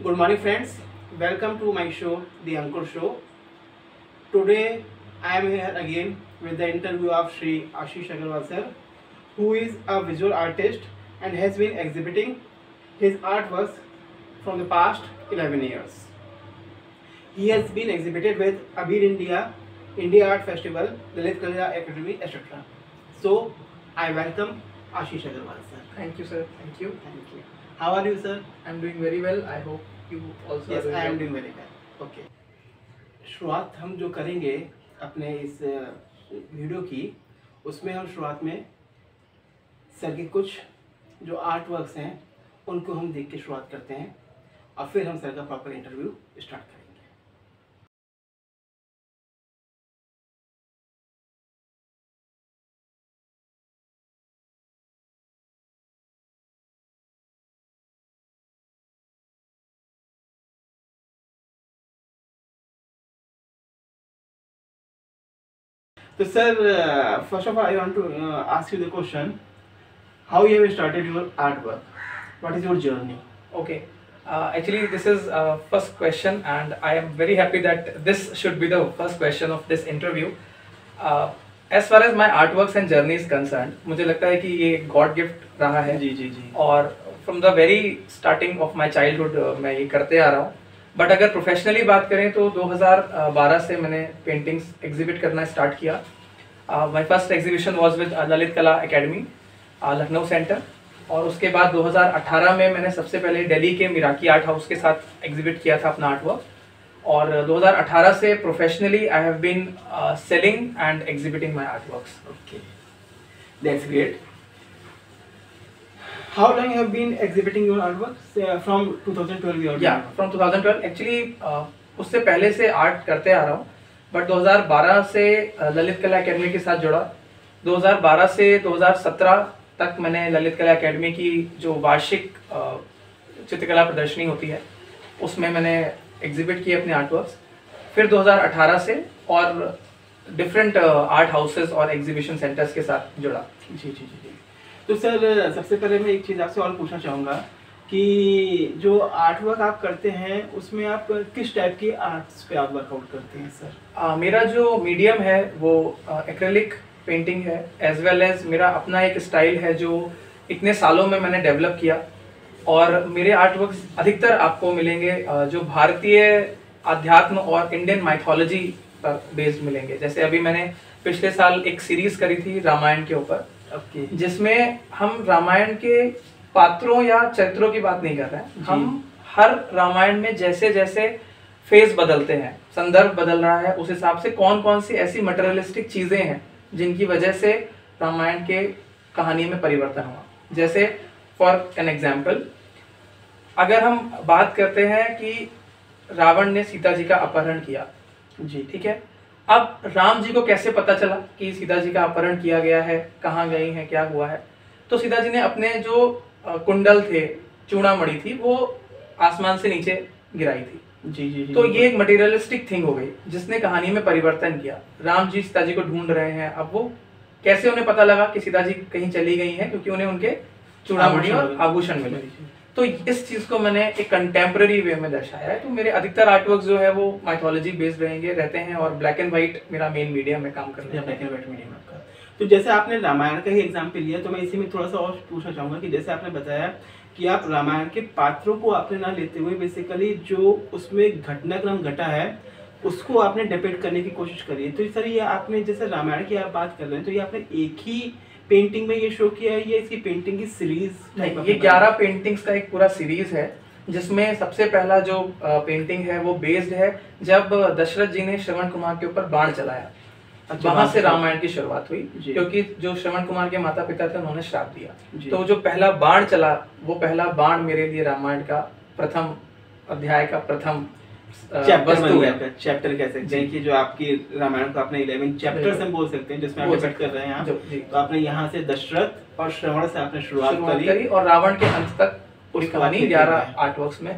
Good morning, friends. Welcome to my show, The Ankur Show. Today, I am here again with the interview of Shri Ashish Agarwal sir, who is a visual artist and has been exhibiting his artworks from the past 11 years. He has been exhibited with Abir India, India Art Festival, Lalit Kala Academy, etc. So, I welcome Ashish Agarwal sir. Thank you, sir. Thank you. Thank you. How are you, sir? I'm doing very well. I hope you also Yes, are doing I am well. doing very well. Okay. शुरुआत हम जो करेंगे अपने इस video की, उसमें हम शुरुआत में सर के कुछ जो आर्ट वर्क्स हैं उनको हम देख के शुरुआत करते हैं और फिर हम सर का प्रॉपर इंटरव्यू स्टार्ट करेंगे। तो sir, first of all I want to ask you the question, how you have started your art work, what is your journey? Okay. Actually, this is first question, and I am very happy that this should be the first question of this interview. As far as my artworks and journey is concerned, मुझे लगता है कि ये God gift रहा है। जी जी जी। और from the very starting of my childhood मैं ये करते आ रहा हूँ। बट अगर प्रोफेशनली बात करें तो 2012 से मैंने पेंटिंग्स एग्जिबिट करना स्टार्ट किया। My first exhibition was with Lalit कला एकेडमी, लखनऊ सेंटर। और उसके बाद 2018 में मैंने सबसे पहले दिल्ली के मिराकी आर्ट हाउस के साथ एग्जिबिट किया था अपना आर्टवर्क। और 2018 से professionally I have been selling and exhibiting my artworks. Okay, that's great. How long you have been exhibiting your artworks? From 2012 you are या फ्रॉम 2012 एक्चुअली उससे पहले से आर्ट करते आ रहा हूँ, बट 2012 से ललित कला एकेडमी के साथ जुड़ा। 2012 से 2017 तक मैंने ललित कला एकेडमी की जो वार्षिक चित्रकला प्रदर्शनी होती है उसमें मैंने एग्जिबिट किए अपने आर्टवर्क्स। फिर 2018 से और डिफरेंट आर्ट हाउसेस और एग्जीबिशन सेंटर्स के साथ जुड़ा। जी जी जी जी। तो सर, सबसे पहले मैं एक चीज़ आपसे और पूछना चाहूँगा कि जो आर्ट वर्क आप करते हैं उसमें आप किस टाइप की आर्ट्स पे आप वर्कआउट करते हैं सर? मेरा जो मीडियम है वो एक्रेलिक पेंटिंग है, एज वेल एज मेरा अपना एक स्टाइल है जो इतने सालों में मैंने डेवलप किया। और मेरे आर्ट वर्क्स अधिकतर आपको मिलेंगे जो भारतीय अध्यात्म और इंडियन माइथोलॉजी पर बेस्ड मिलेंगे। जैसे अभी मैंने पिछले साल एक सीरीज करी थी रामायण के ऊपर, जिसमें हम रामायण के पात्रों या चरित्रों की बात नहीं कर रहे हैं। हम हर रामायण में जैसे जैसे फेज बदलते हैं, संदर्भ बदल रहा है, उस हिसाब से कौन कौन सी ऐसी मटेरियलिस्टिक चीजें हैं जिनकी वजह से रामायण के कहानी में परिवर्तन हुआ। जैसे फॉर एन एग्जाम्पल, अगर हम बात करते हैं कि रावण ने सीता जी का अपहरण किया, जी ठीक है। अब राम जी को कैसे पता चला कि सीता जी का अपहरण किया गया है, कहाँ गई हैं, क्या हुआ है? तो सीता जी ने अपने जो कुंडल थे, चूड़ामणि थी, वो आसमान से नीचे गिराई थी। जी जी जी। तो ये एक मटेरियलिस्टिक थिंग हो गई जिसने कहानी में परिवर्तन किया। राम जी सीता जी को ढूंढ रहे हैं, अब वो कैसे उन्हें पता लगा कि सीता जी कहीं चली गई हैं? क्योंकि उन्हें उनके चूड़ामणि और आभूषण मिले। तो इस चीज को मैंने एक कंटेम्प्रेरी वे में दर्शाया है। तो मेरे अधिकतर आर्टवर्क जो है वो माइथोलॉजी बेस्ड रहते हैं और ब्लैक एंड व्हाइट मेरा मेन मीडियम में काम करने। ब्लैक एंड व्हाइट मीडियम आपका। तो जैसे आपने रामायण का ही एग्जाम्पल लिया, तो मैं इसी में थोड़ा सा और पूछना चाहूँगा कि जैसे आपने बताया कि आप रामायण के पात्रों को आपने ना लेते हुए बेसिकली जो उसमें घटनाक्रम घटा है उसको आपने डिपिक्ट करने की कोशिश करी है। तो सर, ये आपने जैसे रामायण की आप बात कर रहे हैं, तो ये आपने एक ही पेंटिंग में ये शो किया है या इसकी पेंटिंग की सीरीज? नहीं, ये 11 पेंटिंग्स का एक पूरा सीरीज है, जिसमें सबसे पहला जो पेंटिंग है वो बेस्ड है जब दशरथ जी ने श्रवण कुमार के ऊपर बाण चलाया। वहां से रामायण की शुरुआत हुई, क्योंकि जो श्रवण कुमार के माता पिता थे उन्होंने श्राप दिया। तो जो पहला बाण चला, वो पहला बाण मेरे लिए रामायण का प्रथम अध्याय का प्रथम चैप्टर कह सकते हैं कि जो आपकी रामायण को आपने 11 चैप्टर्स हम बोल सकते हैं जिसमें आप डिपिक्ट कर रहे हैं। तो आपने यहाँ से दशरथ और श्रवण से आपने शुरुआत करी और रावण के अंत तक पूरी कहानी 11 आर्टवर्क्स में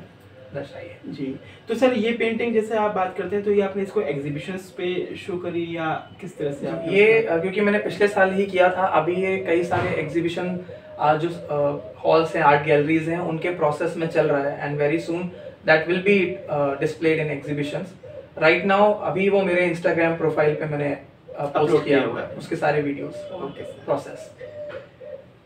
दर्शाई है। जी। तो सर, ये पेंटिंग जैसे आप बात करते हैं, तो ये आपने इसको एग्जीबिशंस पे शो करी या किस तरह से? ये क्योंकि मैंने पिछले साल ही किया था, अभी ये कई सारे एग्जीबिशन जो हॉल्स हैं, आर्ट गैलरीज हैं, उनके प्रोसेस में चल रहा है and very soon that will be displayed in exhibitions. Right now अभी वो मेरे इंस्टाग्राम प्रोफाइल पे मैंने पोस्ट किया हुआ है उसके सारे videos. Okay sir. Process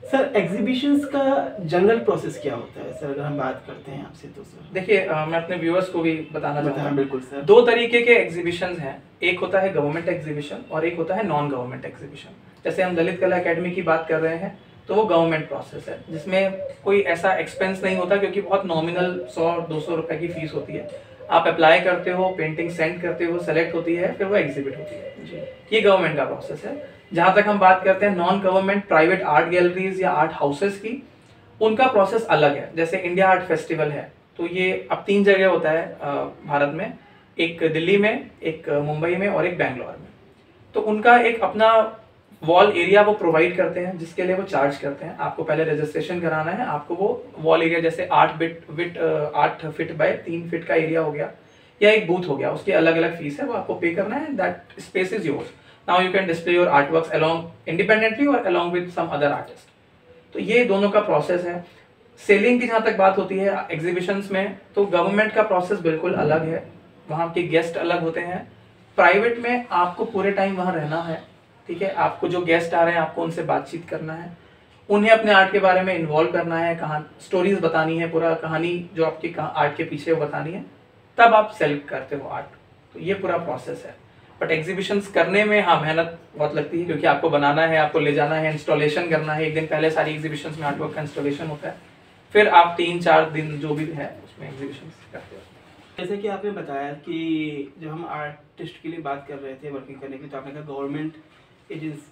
sir exhibitions का जनरल प्रोसेस क्या होता है सर, अगर हम बात करते हैं आपसे तो सर? देखिए मैं अपने व्यूअर्स को भी बताना चाहता हूँ। बिल्कुल सर। दो तरीके के एग्जीबिशंस हैं, एक होता है गवर्नमेंट एग्जीबिशन और एक होता है नॉन गवर्नमेंट एग्जीबिशन। जैसे हम ललित कला एकेडमी की बात कर रहे हैं तो वो गवर्नमेंट प्रोसेस है जिसमें कोई ऐसा एक्सपेंस नहीं होता, क्योंकि बहुत नॉमिनल 100-200 रुपए की फीस होती है। आप अप्लाई करते हो, पेंटिंग सेंड करते हो, सेलेक्ट होती है, फिर वो एग्जिबिट होती है जी। ये गवर्नमेंट का प्रोसेस है। जहां तक हम बात करते हैं non government private art galleries या आर्ट हाउसेस की, उनका प्रोसेस अलग है। जैसे इंडिया आर्ट फेस्टिवल है तो ये अब 3 जगह होता है भारत में, एक दिल्ली में, एक मुंबई में और एक बैंगलोर में। तो उनका एक अपना वॉल एरिया वो प्रोवाइड करते हैं जिसके लिए वो चार्ज करते हैं। आपको पहले रजिस्ट्रेशन कराना है, आपको वो वॉल एरिया जैसे 8 फीट बाय 3 फीट का एरिया हो गया या एक बूथ हो गया, उसकी अलग अलग फीस है, वो आपको पे करना है। That space is yours. Now you can display your art works along independently और along with some other artist. तो ये दोनों का प्रोसेस है। सेलिंग की जहाँ तक बात होती है एग्जीबिशंस में, तो गवर्नमेंट का प्रोसेस बिल्कुल अलग है, वहाँ के गेस्ट अलग होते हैं। प्राइवेट में आपको पूरे टाइम वहाँ रहना है, ठीक है। आपको जो गेस्ट आ रहे हैं आपको उनसे बातचीत करना है, उन्हें अपने आर्ट के बारे में इन्वॉल्व करना है, स्टोरीज बतानी है, पूरा कहानी जो आपकी आर्ट के पीछे वो बतानी है, तब आप सेलेक्ट करते हो आर्ट। तो ये पूरा प्रोसेस है। बट एग्जीबिशंस करने में हाँ मेहनत बहुत लगती है, क्योंकि आपको बनाना है, आपको ले जाना है, इंस्टॉलेशन करना है। एक दिन पहले सारी एग्जीबिशंस में आर्टवर्क का इंस्टॉलेशन होता है, फिर आप 3-4 दिन जो भी है उसमें एग्जीबिशंस करते हो। जैसे कि आपने बताया कि जब हम आर्टिस्ट के लिए बात कर रहे थे वर्किंग करने की, तो आपने कहा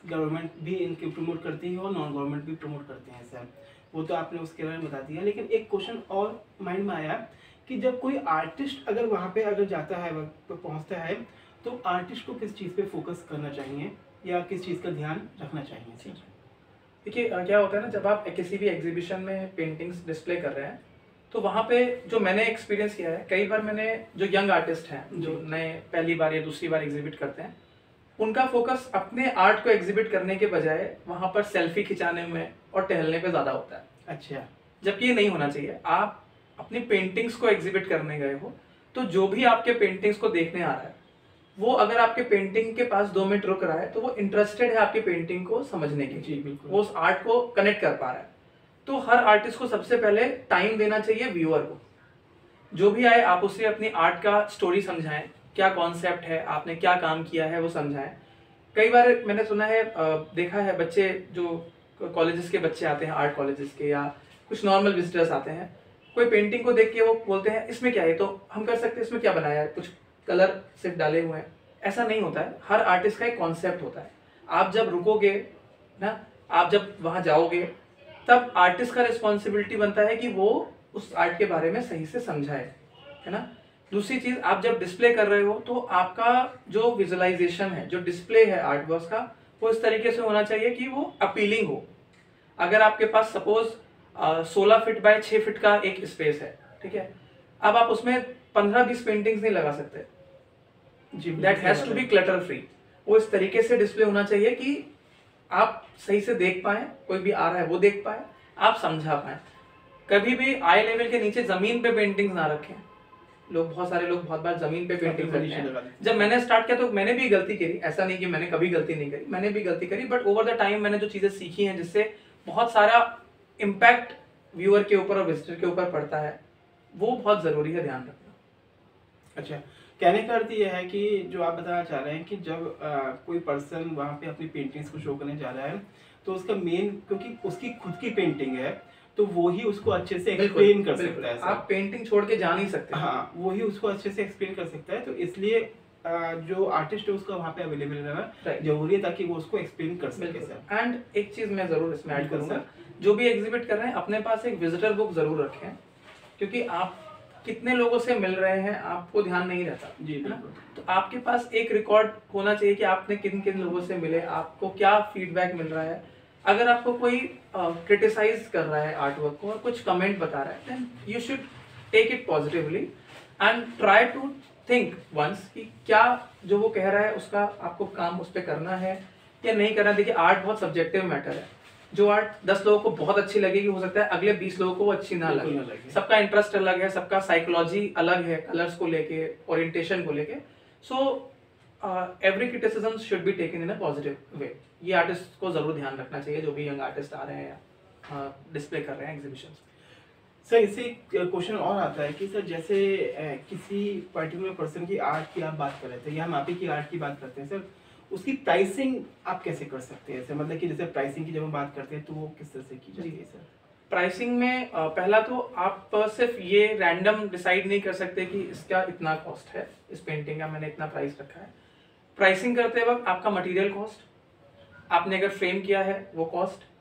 गवर्नमेंट भी इनके प्रमोट करती है और नॉन गवर्नमेंट भी प्रमोट करते हैं सर, वो तो आपने उसके बारे में बता दिया। लेकिन एक क्वेश्चन और माइंड में आया कि जब कोई आर्टिस्ट अगर वहाँ पे अगर जाता है, पहुँचता है, तो आर्टिस्ट को किस चीज़ पे फोकस करना चाहिए या किस चीज़ का ध्यान रखना चाहिए सर? देखिए क्या होता है ना, जब आप किसी भी एग्जीबिशन में पेंटिंग्स डिस्प्ले कर रहे हैं तो वहाँ पे जो मैंने एक्सपीरियंस किया है, कई बार मैंने जो यंग आर्टिस्ट हैं जो नए पहली बार या दूसरी बार एग्जिबिट करते हैं, उनका फोकस अपने आर्ट को एग्जिबिट करने के बजाय वहाँ पर सेल्फी खिंचाने में और टहलने पे ज़्यादा होता है। अच्छा। जबकि ये नहीं होना चाहिए। आप अपनी पेंटिंग्स को एग्जिबिट करने गए हो तो जो भी आपके पेंटिंग्स को देखने आ रहा है, वो अगर आपके पेंटिंग के पास 2 मिनट रुक रहा है तो वो इंटरेस्टेड है आपकी पेंटिंग को समझने के। जी बिल्कुल। वो उस आर्ट को कनेक्ट कर पा रहा है। तो हर आर्टिस्ट को सबसे पहले टाइम देना चाहिए व्यूअर को। जो भी आए आप उससे अपनी आर्ट का स्टोरी समझाएं, क्या कॉन्सेप्ट है, आपने क्या काम किया है वो समझाएं। कई बार मैंने सुना है, देखा है, बच्चे जो कॉलेजेस के बच्चे आते हैं, आर्ट कॉलेजेस के या कुछ नॉर्मल विजिटर्स आते हैं, कोई पेंटिंग को देख के वो बोलते हैं इसमें क्या है, तो हम कर सकते हैं, इसमें क्या बनाया है, कुछ कलर सिर्फ डाले हुए हैं। ऐसा नहीं होता है। हर आर्टिस्ट का एक कॉन्सेप्ट होता है। आप जब रुकोगे ना, आप जब वहाँ जाओगे, तब आर्टिस्ट का रिस्पॉन्सिबिलिटी बनता है कि वो उस आर्ट के बारे में सही से समझाए, है ना। दूसरी चीज, आप जब डिस्प्ले कर रहे हो तो आपका जो विजुअलाइजेशन है, जो डिस्प्ले है आर्ट वर्क का, वो इस तरीके से होना चाहिए कि वो अपीलिंग हो। अगर आपके पास सपोज 16 फीट बाय 6 फीट का एक स्पेस है, ठीक है, अब आप उसमें 15-20 पेंटिंग्स नहीं लगा सकते। That has to be clutter free. वो इस तरीके से डिस्प्ले होना चाहिए कि आप सही से देख पाए, कोई भी आ रहा है वो देख पाए, आप समझा पाए। कभी भी आई लेवल के नीचे जमीन पे पेंटिंग्स ना रखें। बहुत सारे लोग बहुत बार जमीन पे पेंटिंग करते हैं। जब मैंने स्टार्ट किया तो मैंने भी गलती करी, ऐसा नहीं कि मैंने कभी गलती नहीं करी, मैंने भी गलती करी। बट ओवर द टाइम मैंने जो चीजें सीखी हैं, जिससे बहुत सारा इम्पैक्ट व्यूअर के ऊपर और विजिटर के ऊपर पड़ता है, वो बहुत जरूरी है ध्यान रखना। अच्छा, कहने का अर्थ ये है कि जो आप बताना चाह रहे हैं कि जब कोई पर्सन वहाँ पे अपनी पेंटिंग्स को शो करने जा रहा है, तो उसका मेन, क्योंकि उसकी खुद की पेंटिंग है, तो वो ही उसको अच्छे से एक्सप्लेन कर सकता है। आप पेंटिंग छोड़ के जा नहीं सकते। हाँ, वो ही उसको अच्छे से एक्सप्लेन कर सकता है। तो इसलिए जो आर्टिस्ट है उसका वहाँ पे अवेलेबल रहना जरूरी है, ताकि वो उसको एक्सप्लेन कर सके सर। एंड एक चीज मैं जरूर इसमें ऐड करूंगा, जो भी एग्जिबिट कर रहे हैं अपने पास एक विजिटर बुक जरूर रखें, क्योंकि आप कितने लोगों से मिल रहे हैं आपको ध्यान नहीं रहता जी, है ना। तो आपके पास एक रिकॉर्ड होना चाहिए कि आपने किन किन लोगों से मिले, आपको क्या फीडबैक मिल रहा है। अगर आपको कोई क्रिटिसाइज कर रहा है आर्ट वर्क को और कुछ कमेंट बता रहा है, then you should take it positively and try to think once कि क्या जो वो कह रहा है उसका आपको काम उस पर करना है या नहीं करना। देखिए, आर्ट बहुत सब्जेक्टिव मैटर है। जो आर्ट 10 लोगों को बहुत अच्छी लगेगी, हो सकता है अगले 20 लोगों को वो अच्छी ना बिल्कुल ना लगे। लगे। सबका इंटरेस्ट अलग है, सबका साइकोलॉजी अलग है, कलर्स को लेके, ओरिएंटेशन को लेके। So every criticism should be taken in a positive way. ये आर्टिस्ट को जरूर ध्यान रखना चाहिए, जो भी यंग आर्टिस्ट आ रहे हैं या डिस्प्ले कर रहे हैं एग्जीबिशंस। सर इससे क्वेश्चन और आता है कि सर जैसे किसी पर्टिकुलर पर्सन की आर्ट की आप बात कर रहे थे या हम आप ही की आर्ट की बात करते हैं सर, उसकी प्राइसिंग आप कैसे कर सकते हैं सर? मतलब कि जैसे प्राइसिंग की जब हम बात करते हैं तो वो किस तरह से की जाती है सर? प्राइसिंग में पहला तो आप सिर्फ ये रैंडम डिसाइड नहीं कर सकते कि इसका इतना कॉस्ट है, इस पेंटिंग का मैंने इतना प्राइस रखा है। प्राइसिंग करते वक्त आपका मटेरियल कॉस्ट, आपने अगर फ्रेम किया है वो कॉस्ट,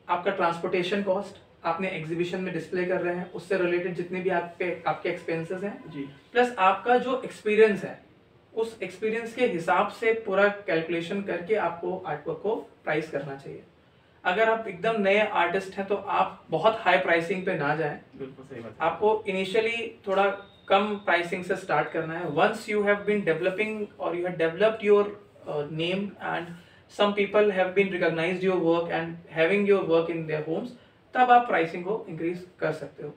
आपका ट्रांसपोर्टेशन कॉस्ट, आपने एग्जीबिशन में डिस्प्ले कर रहे हैं उससे रिलेटेड जितने भी आपके एक्सपेंसेस हैं जी, प्लस आपका जो एक्सपीरियंस है उस एक्सपीरियंस के हिसाब से पूरा कैलकुलेशन करके आपको आर्टवर्क को प्राइस करना चाहिए। अगर आप एकदम नए आर्टिस्ट हैं तो आप बहुत हाई प्राइसिंग पे ना जाएं। बिल्कुल सही बात है। आपको इनिशियली थोड़ा कम प्राइसिंग से स्टार्ट करना है। Once you have been developing और you have developed your name and some people have been recognized your work and having your work in their homes, तब आप प्राइसिंग को इंक्रीज कर सकते हो।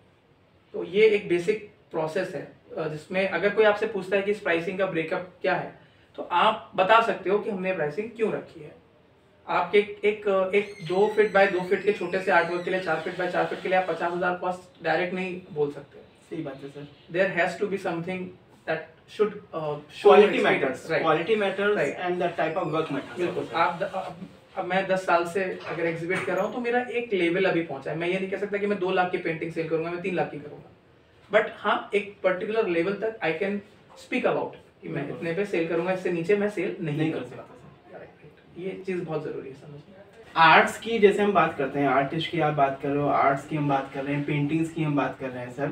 तो ये एक बेसिक प्रोसेस है जिसमें अगर कोई आपसे पूछता है कि इस प्राइसिंग का ब्रेकअप क्या है तो आप बता सकते हो कि हमने प्राइसिंग क्यों रखी है। आपके एक 2 फीट बाय 2 फीट के छोटे से आर्टवर्क के लिए 4 फीट बाय 4 फीट के लिए आप 50,000 कॉस्ट डायरेक्ट नहीं बोल सकते। सही बात है sir. There has to be something that should quality matters, right. quality matters Right. and the type of work matters। बिल्कुल। अब मैं 10 साल से अगर एग्जिबिट कर रहा हूँ तो मेरा एक लेवल अभी पहुंचा है। मैं ये नहीं कह सकता कि मैं 2 लाख की पेंटिंग सेल करूंगा, मैं 3 लाख की करूंगा, बट हाँ एक पर्टिकुलर लेवल तक आई कैन स्पीक अबाउट कि मैं इतने पे सेल करूंगा, इससे नीचे मैं सेल नहीं कर सकता। ये चीज बहुत जरूरी है समझना। आर्ट्स की जैसे हम बात करते हैं, आर्टिस्ट की आप बात कर रहे हो, आर्ट्स की हम बात कर रहे हैं, पेंटिंग्स की हम बात कर रहे हैं सर,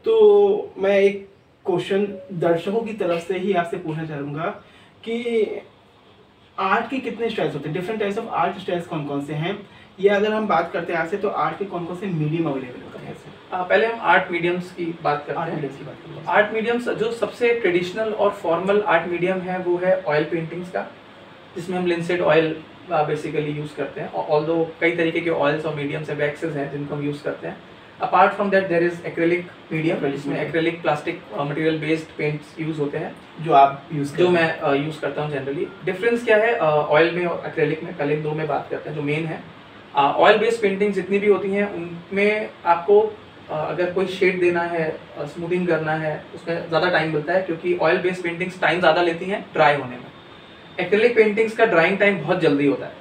तो मैं एक क्वेश्चन दर्शकों की तरफ से ही आपसे पूछना चाहूँगा कि आर्ट के कितने स्टाइल्स होते हैं? Different types of art styles कौन कौन से हैं? या अगर हम बात करते हैं आपसे तो आर्ट के कौन कौन से मीडियम अवेलेबल होते हैं सर? पहले हम आर्ट मीडियम्स की बात करते हैं। मीडियम्स की बात करते हैं। आर्ट मीडियम्स जो सबसे ट्रेडिशनल और फॉर्मल आर्ट मीडियम है वो है ऑयल पेंटिंग्स का, जिसमें हम लिंसेड ऑयल बेसिकली यूज़ करते हैं। ऑल्दो कई तरीके के ऑयल्स और मीडियम्स है, वैक्सेस हैं जिनको हम यूज़ करते हैं। Apart from that there is acrylic medium, जिसमें acrylic plastic material based paints use होते हैं, जो आप यूज़ जो मैं यूज़ करता हूँ जनरली। डिफरेंस क्या है ऑयल में और एक्रेलिक में? पहले इन दो में बात करते हैं। जो मेन है ऑयल बेस्ड पेंटिंग जितनी भी होती हैं उनमें आपको अगर कोई शेड देना है, स्मूथिंग करना है, उसमें ज़्यादा टाइम मिलता है क्योंकि ऑयल बेस्ड पेंटिंग्स टाइम ज़्यादा लेती हैं ड्राई होने में। एक्रेलिक पेंटिंग्स का ड्राइंग टाइम बहुत जल्दी होता है।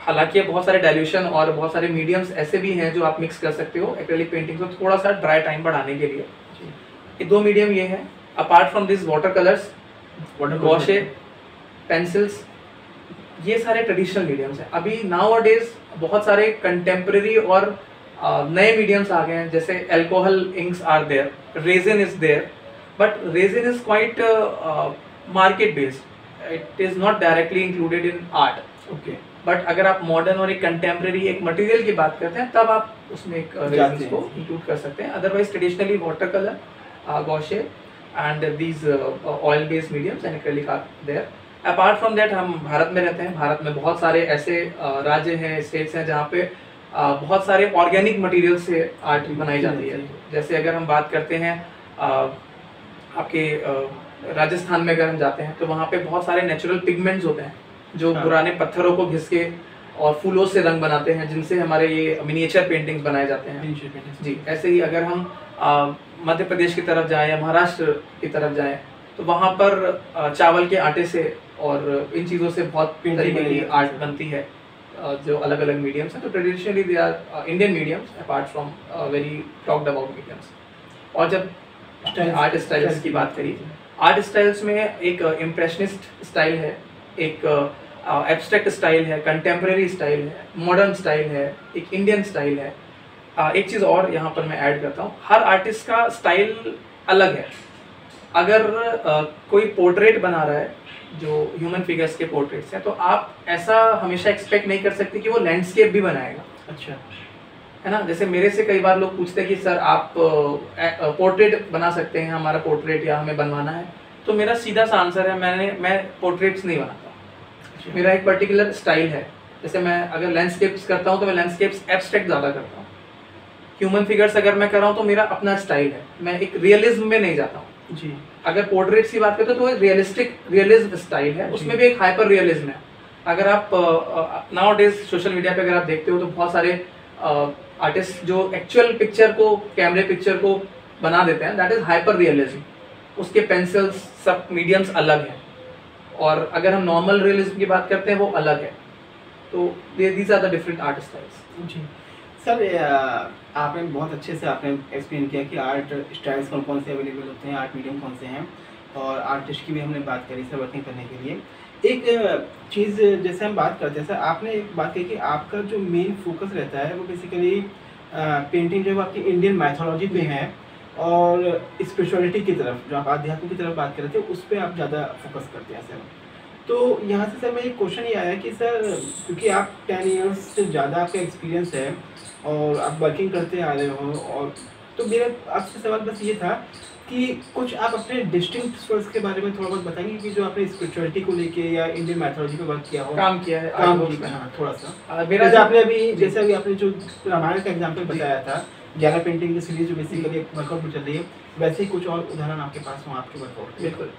हालांकि बहुत सारे डाइल्यूशन और बहुत सारे मीडियम्स ऐसे भी हैं जो आप मिक्स कर सकते हो एक्रेलिक पेंटिंग्स को थोड़ा सा ड्राई टाइम बढ़ाने के लिए। ये 2 मीडियम ये हैं। Apart from this water colours, gouache, pencils, ये सारे ट्रेडिशनल मीडियम्स हैं। अभी नाउ डेज बहुत सारे कंटेम्प्रेरी और नए मीडियम्स आ गए हैं, जैसे alcohol inks are there, resin is there, but resin is quite market based, it is not directly included in art. Okay, but अगर आप मॉडर्न और एक कंटेम्प्रेरी एक मटेरियल की बात करते हैं तब आप उसमें एक रेजिन को इंक्लूड कर सकते हैं। Otherwise traditionally water colour, gouache and these oil based mediums and acrylic are there. Apart from that हम भारत में रहते हैं। भारत में बहुत सारे ऐसे राज्य हैं, स्टेट्स हैं जहाँ पे बहुत सारे ऑर्गेनिक मटेरियल से आर्ट बनाई जाती है। जैसे अगर हम बात करते हैं आपके राजस्थान में अगर हम जाते हैं तो वहाँ पे बहुत सारे नेचुरल पिगमेंट्स होते हैं जो पुराने पत्थरों को घिस के और फूलों से रंग बनाते हैं, जिनसे हमारे ये मिनिएचर पेंटिंग्स बनाए जाते हैं। जी, ऐसे ही अगर हम मध्य प्रदेश की तरफ जाएं या महाराष्ट्र की तरफ जाएं तो वहाँ पर चावल के आटे से और इन चीज़ों से बहुत तरीके की आर्ट बनती है जो अलग अलग मीडियम्स हैं। तो traditionally they are Indian mediums apart from very talked about mediums. और जब आर्ट स्टाइल्स की बात करी, आर्ट स्टाइल्स में एक इम्प्रेशनिस्ट स्टाइल है, एक एब्स्ट्रैक्ट स्टाइल है, कंटेम्प्रेरी स्टाइल है, मॉडर्न स्टाइल है, एक इंडियन स्टाइल है। एक चीज़ और यहाँ पर मैं ऐड करता हूँ, हर आर्टिस्ट का स्टाइल अलग है। अगर कोई पोर्ट्रेट बना रहा है जो ह्यूमन फिगर्स के पोर्ट्रेट्स हैं तो आप ऐसा हमेशा एक्सपेक्ट नहीं कर सकते कि वो लैंडस्केप भी बनाएगा। अच्छा, है ना। जैसे मेरे से कई बार लोग पूछते हैं कि सर आप पोर्ट्रेट बना सकते हैं, हमारा पोर्ट्रेट या हमें बनवाना है, तो मेरा सीधा सा आंसर है मैं पोर्ट्रेट्स नहीं बनाता। मेरा एक पर्टिकुलर स्टाइल है जैसे मैं अगर लैंडस्केप्स करता हूँ तो मैं लैंडस्केप्स एब्स्ट्रैक्ट ज़्यादा करता हूँ। ह्यूमन फिगर्स अगर मैं कर रहा हूँ तो मेरा अपना स्टाइल है, मैं एक रियलिज्म में नहीं जाता हूँ जी। अगर पोर्ट्रेट्स की बात करें तो एक रियलिज्म स्टाइल है, उसमें भी एक हाइपर रियलिज्म है। अगर आप नाउ डेज सोशल मीडिया पे अगर आप देखते हो तो बहुत सारे आर्टिस्ट जो एक्चुअल पिक्चर को, कैमरे पिक्चर को बना देते हैं, दैट इज हाइपर रियलिज्म। उसके पेंसिल्स सब मीडियम्स अलग हैं, और अगर हम नॉर्मल रियलिज्म की बात करते हैं वो अलग है। तो these are the different art styles. जी सर, आपने बहुत अच्छे से आपने एक्सप्लेन किया कि आर्ट स्टाइल्स कौन कौन से अवेलेबल होते हैं, आर्ट मीडियम कौन से हैं, और आर्टिस्ट की भी हमने बात करी सर वर्किंग करने के लिए। एक चीज़ जैसे हम बात करते हैं सर, आपने एक बात कही कि आपका जो मेन फोकस रहता है वो बेसिकली पेंटिंग जो है वो आपकी इंडियन मैथोलॉजी पे है, और स्पिरिचुअलिटी की तरफ, जो आप आध्यात्म की तरफ बात कर रहे थे, उस पर आप ज़्यादा फोकस करते हैं सर। तो यहाँ से सर मेरा एक क्वेश्चन ये आया कि सर, क्योंकि आप 10 ईयर्स से ज़्यादा आपका एक्सपीरियंस है और आप वर्किंग करते आ रहे हो, और तो मेरा आपसे सवाल बस ये था कि कुछ आप अपने डिस्टिंक्ट सोर्स के बारे में थोड़ा बहुत बताएंगे कि जो आपने स्पिरिचुअलिटी को लेके या इंडियन मैथोलॉजी पे वर्क किया हो, काम किया है, हाँ थोड़ा सा। मेरा जैसे आपने अभी अभी आपने जो रामायण का एग्जाम्पल बताया था, 11 पेंटिंग की सीरीज जो बेसिकली एक वर्कआउट में चल रही है, वैसे ही कुछ और उदाहरण आपके पास हो आपके वर्कआउट? बिल्कुल।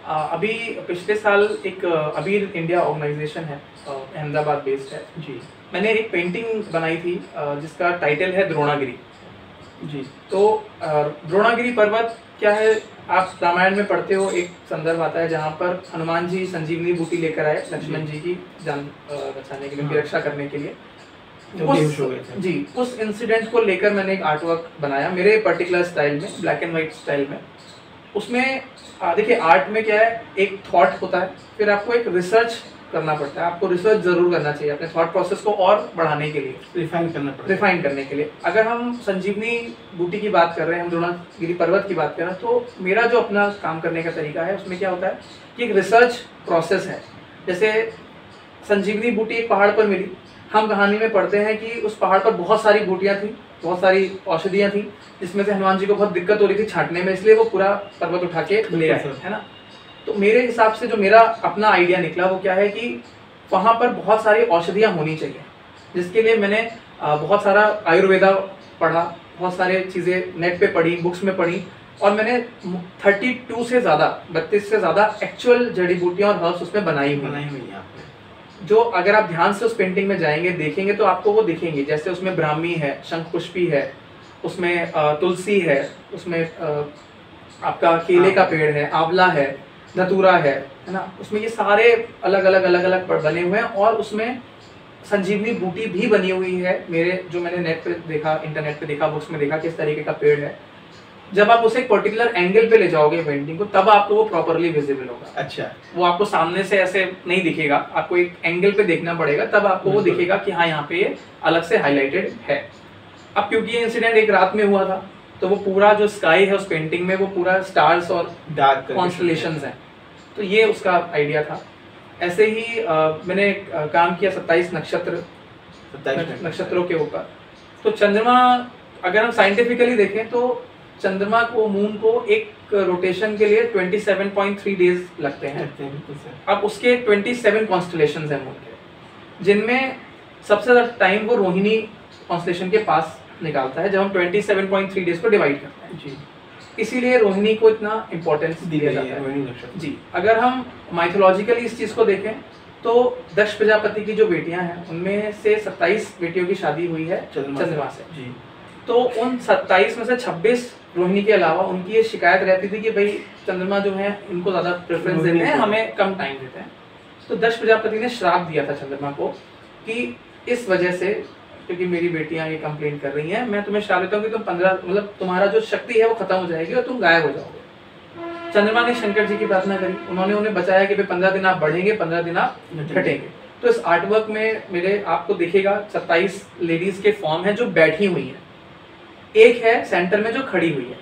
अभी पिछले साल एक अबीर इंडिया ऑर्गेनाइजेशन है, अहमदाबाद बेस्ड है जी। मैंने एक पेंटिंग बनाई थी जिसका टाइटल है द्रोणागिरी जी। तो द्रोणागिरी पर्वत क्या है, आप रामायण में पढ़ते हो, एक संदर्भ आता है जहाँ पर हनुमान जी संजीवनी बूटी लेकर आए लक्ष्मण जी की जान बचाने के लिए, उनकी रक्षा करने के लिए। उस इंसिडेंट को लेकर मैंने एक आर्ट वर्क बनाया मेरे पर्टिकुलर स्टाइल में, ब्लैक एंड व्हाइट स्टाइल में। उसमें देखिए आर्ट में क्या है, एक थॉट होता है, फिर आपको एक रिसर्च करना पड़ता है, आपको रिसर्च जरूर करना चाहिए अपने थॉट प्रोसेस को और बढ़ाने के लिए, रिफाइन करने के लिए। अगर हम संजीवनी बूटी की बात कर रहे हैं, हम द्रोणागिरी पर्वत की बात कर रहे हैं, तो मेरा जो अपना काम करने का तरीका है उसमें क्या होता है कि एक रिसर्च प्रोसेस है। जैसे संजीवनी बूटी एक पहाड़ पर मिली, हम कहानी में पढ़ते हैं कि उस पहाड़ पर बहुत सारी बूटियाँ थी, बहुत सारी औषधियाँ थी, जिसमें से हनुमान जी को बहुत दिक्कत हो रही थी छांटने में, इसलिए वो पूरा पर्वत उठा के ले आए, है ना। तो मेरे हिसाब से जो मेरा अपना आइडिया निकला वो क्या है कि वहाँ पर बहुत सारी औषधियाँ होनी चाहिए, जिसके लिए मैंने बहुत सारा आयुर्वेदा पढ़ा, बहुत सारे चीज़ें नेट पे पढ़ी, बुक्स में पढ़ी, और मैंने 32 से ज़्यादा 32 से ज़्यादा एक्चुअल जड़ी बूटियाँ और हर्ब्स उसमें बनाई हुई है, जो अगर आप ध्यान से उस पेंटिंग में जाएंगे देखेंगे तो आपको वो दिखेंगे। जैसे उसमें ब्राह्मी है, शंखपुष्पी है, उसमें तुलसी है, उसमें आपका केले का पेड़ है, आंवला है, धतूरा है ना, उसमें ये सारे अलग अलग बने हुए हैं, और उसमें संजीवनी बूटी भी बनी हुई है मेरे, जो मैंने नेट पे देखा, इंटरनेट पे देखा, बुक्स में देखा किस तरीके का पेड़ है। जब आप उसे एक पर्टिकुलर एंगल पे ले जाओगे पेंटिंग को, तब आपको वो प्रॉपरली विजिबल होगा। अच्छा, वो आपको सामने से ऐसे नहीं दिखेगा, आपको एक एंगल पे देखना पड़ेगा, तब आपको वो दिखेगा कि हाँ यहाँ पे ये अलग से हाईलाइटेड है। अब क्योंकि ये इंसिडेंट एक रात में हुआ था, तो वो पूरा जो स्काई है उस पेंटिंग में वो पूरा स्टार्स और डार्क कॉन्स्टलेशंस हैं, तो ये उसका आइडिया था। ऐसे ही मैंने काम किया 27 नक्षत्रों के ऊपर। तो चंद्रमा, अगर हम साइंटिफिकली देखें तो चंद्रमा को, मून को एक रोटेशन के लिए 27.3 डेज लगते हैं। अब उसके 27 कॉन्स्टलेशंस हैं मून के, जिनमें सबसे ज़्यादा टाइम वो रोहिणी कॉन्स्टलेशन के पास निकालता है, जब हम 27.3 डेज को डिवाइड करते हैं जी। इसीलिए रोहिणी को इतना इम्पोर्टेंस दिया जाता है जी। अगर हम माइथोलॉजिकली इस चीज़ को देखें तो दक्ष प्रजापति की जो बेटियां हैं उनमें से 27 बेटियों की शादी हुई है चंद्रमा से जी। तो उन 27 में से 26 रोहिणी के अलावा उनकी ये शिकायत रहती थी कि भाई चंद्रमा जो है इनको ज़्यादा प्रेफरेंस देते हैं, हमें कम टाइम देते हैं। तो दक्ष प्रजापति ने श्राप दिया था चंद्रमा को कि इस वजह से, क्योंकि मेरी बेटियां ये कंप्लेंट कर रही हैं, मैं तुम्हें श्राप देता हूँ कि तुम 15 मतलब तुम्हारा जो शक्ति है वो खत्म हो जाएगी और तुम गायब हो जाओगे। चंद्रमा ने शंकर जी की प्रार्थना करी, उन्होंने उन्हें बचाया कि भाई 15 दिन आप बढ़ेंगे, 15 दिन आप घटेंगे। तो इस आर्टवर्क में मेरे आपको दिखेगा 27 लेडीज के फॉर्म है जो बैठी हुई है, एक है सेंटर में जो खड़ी हुई है।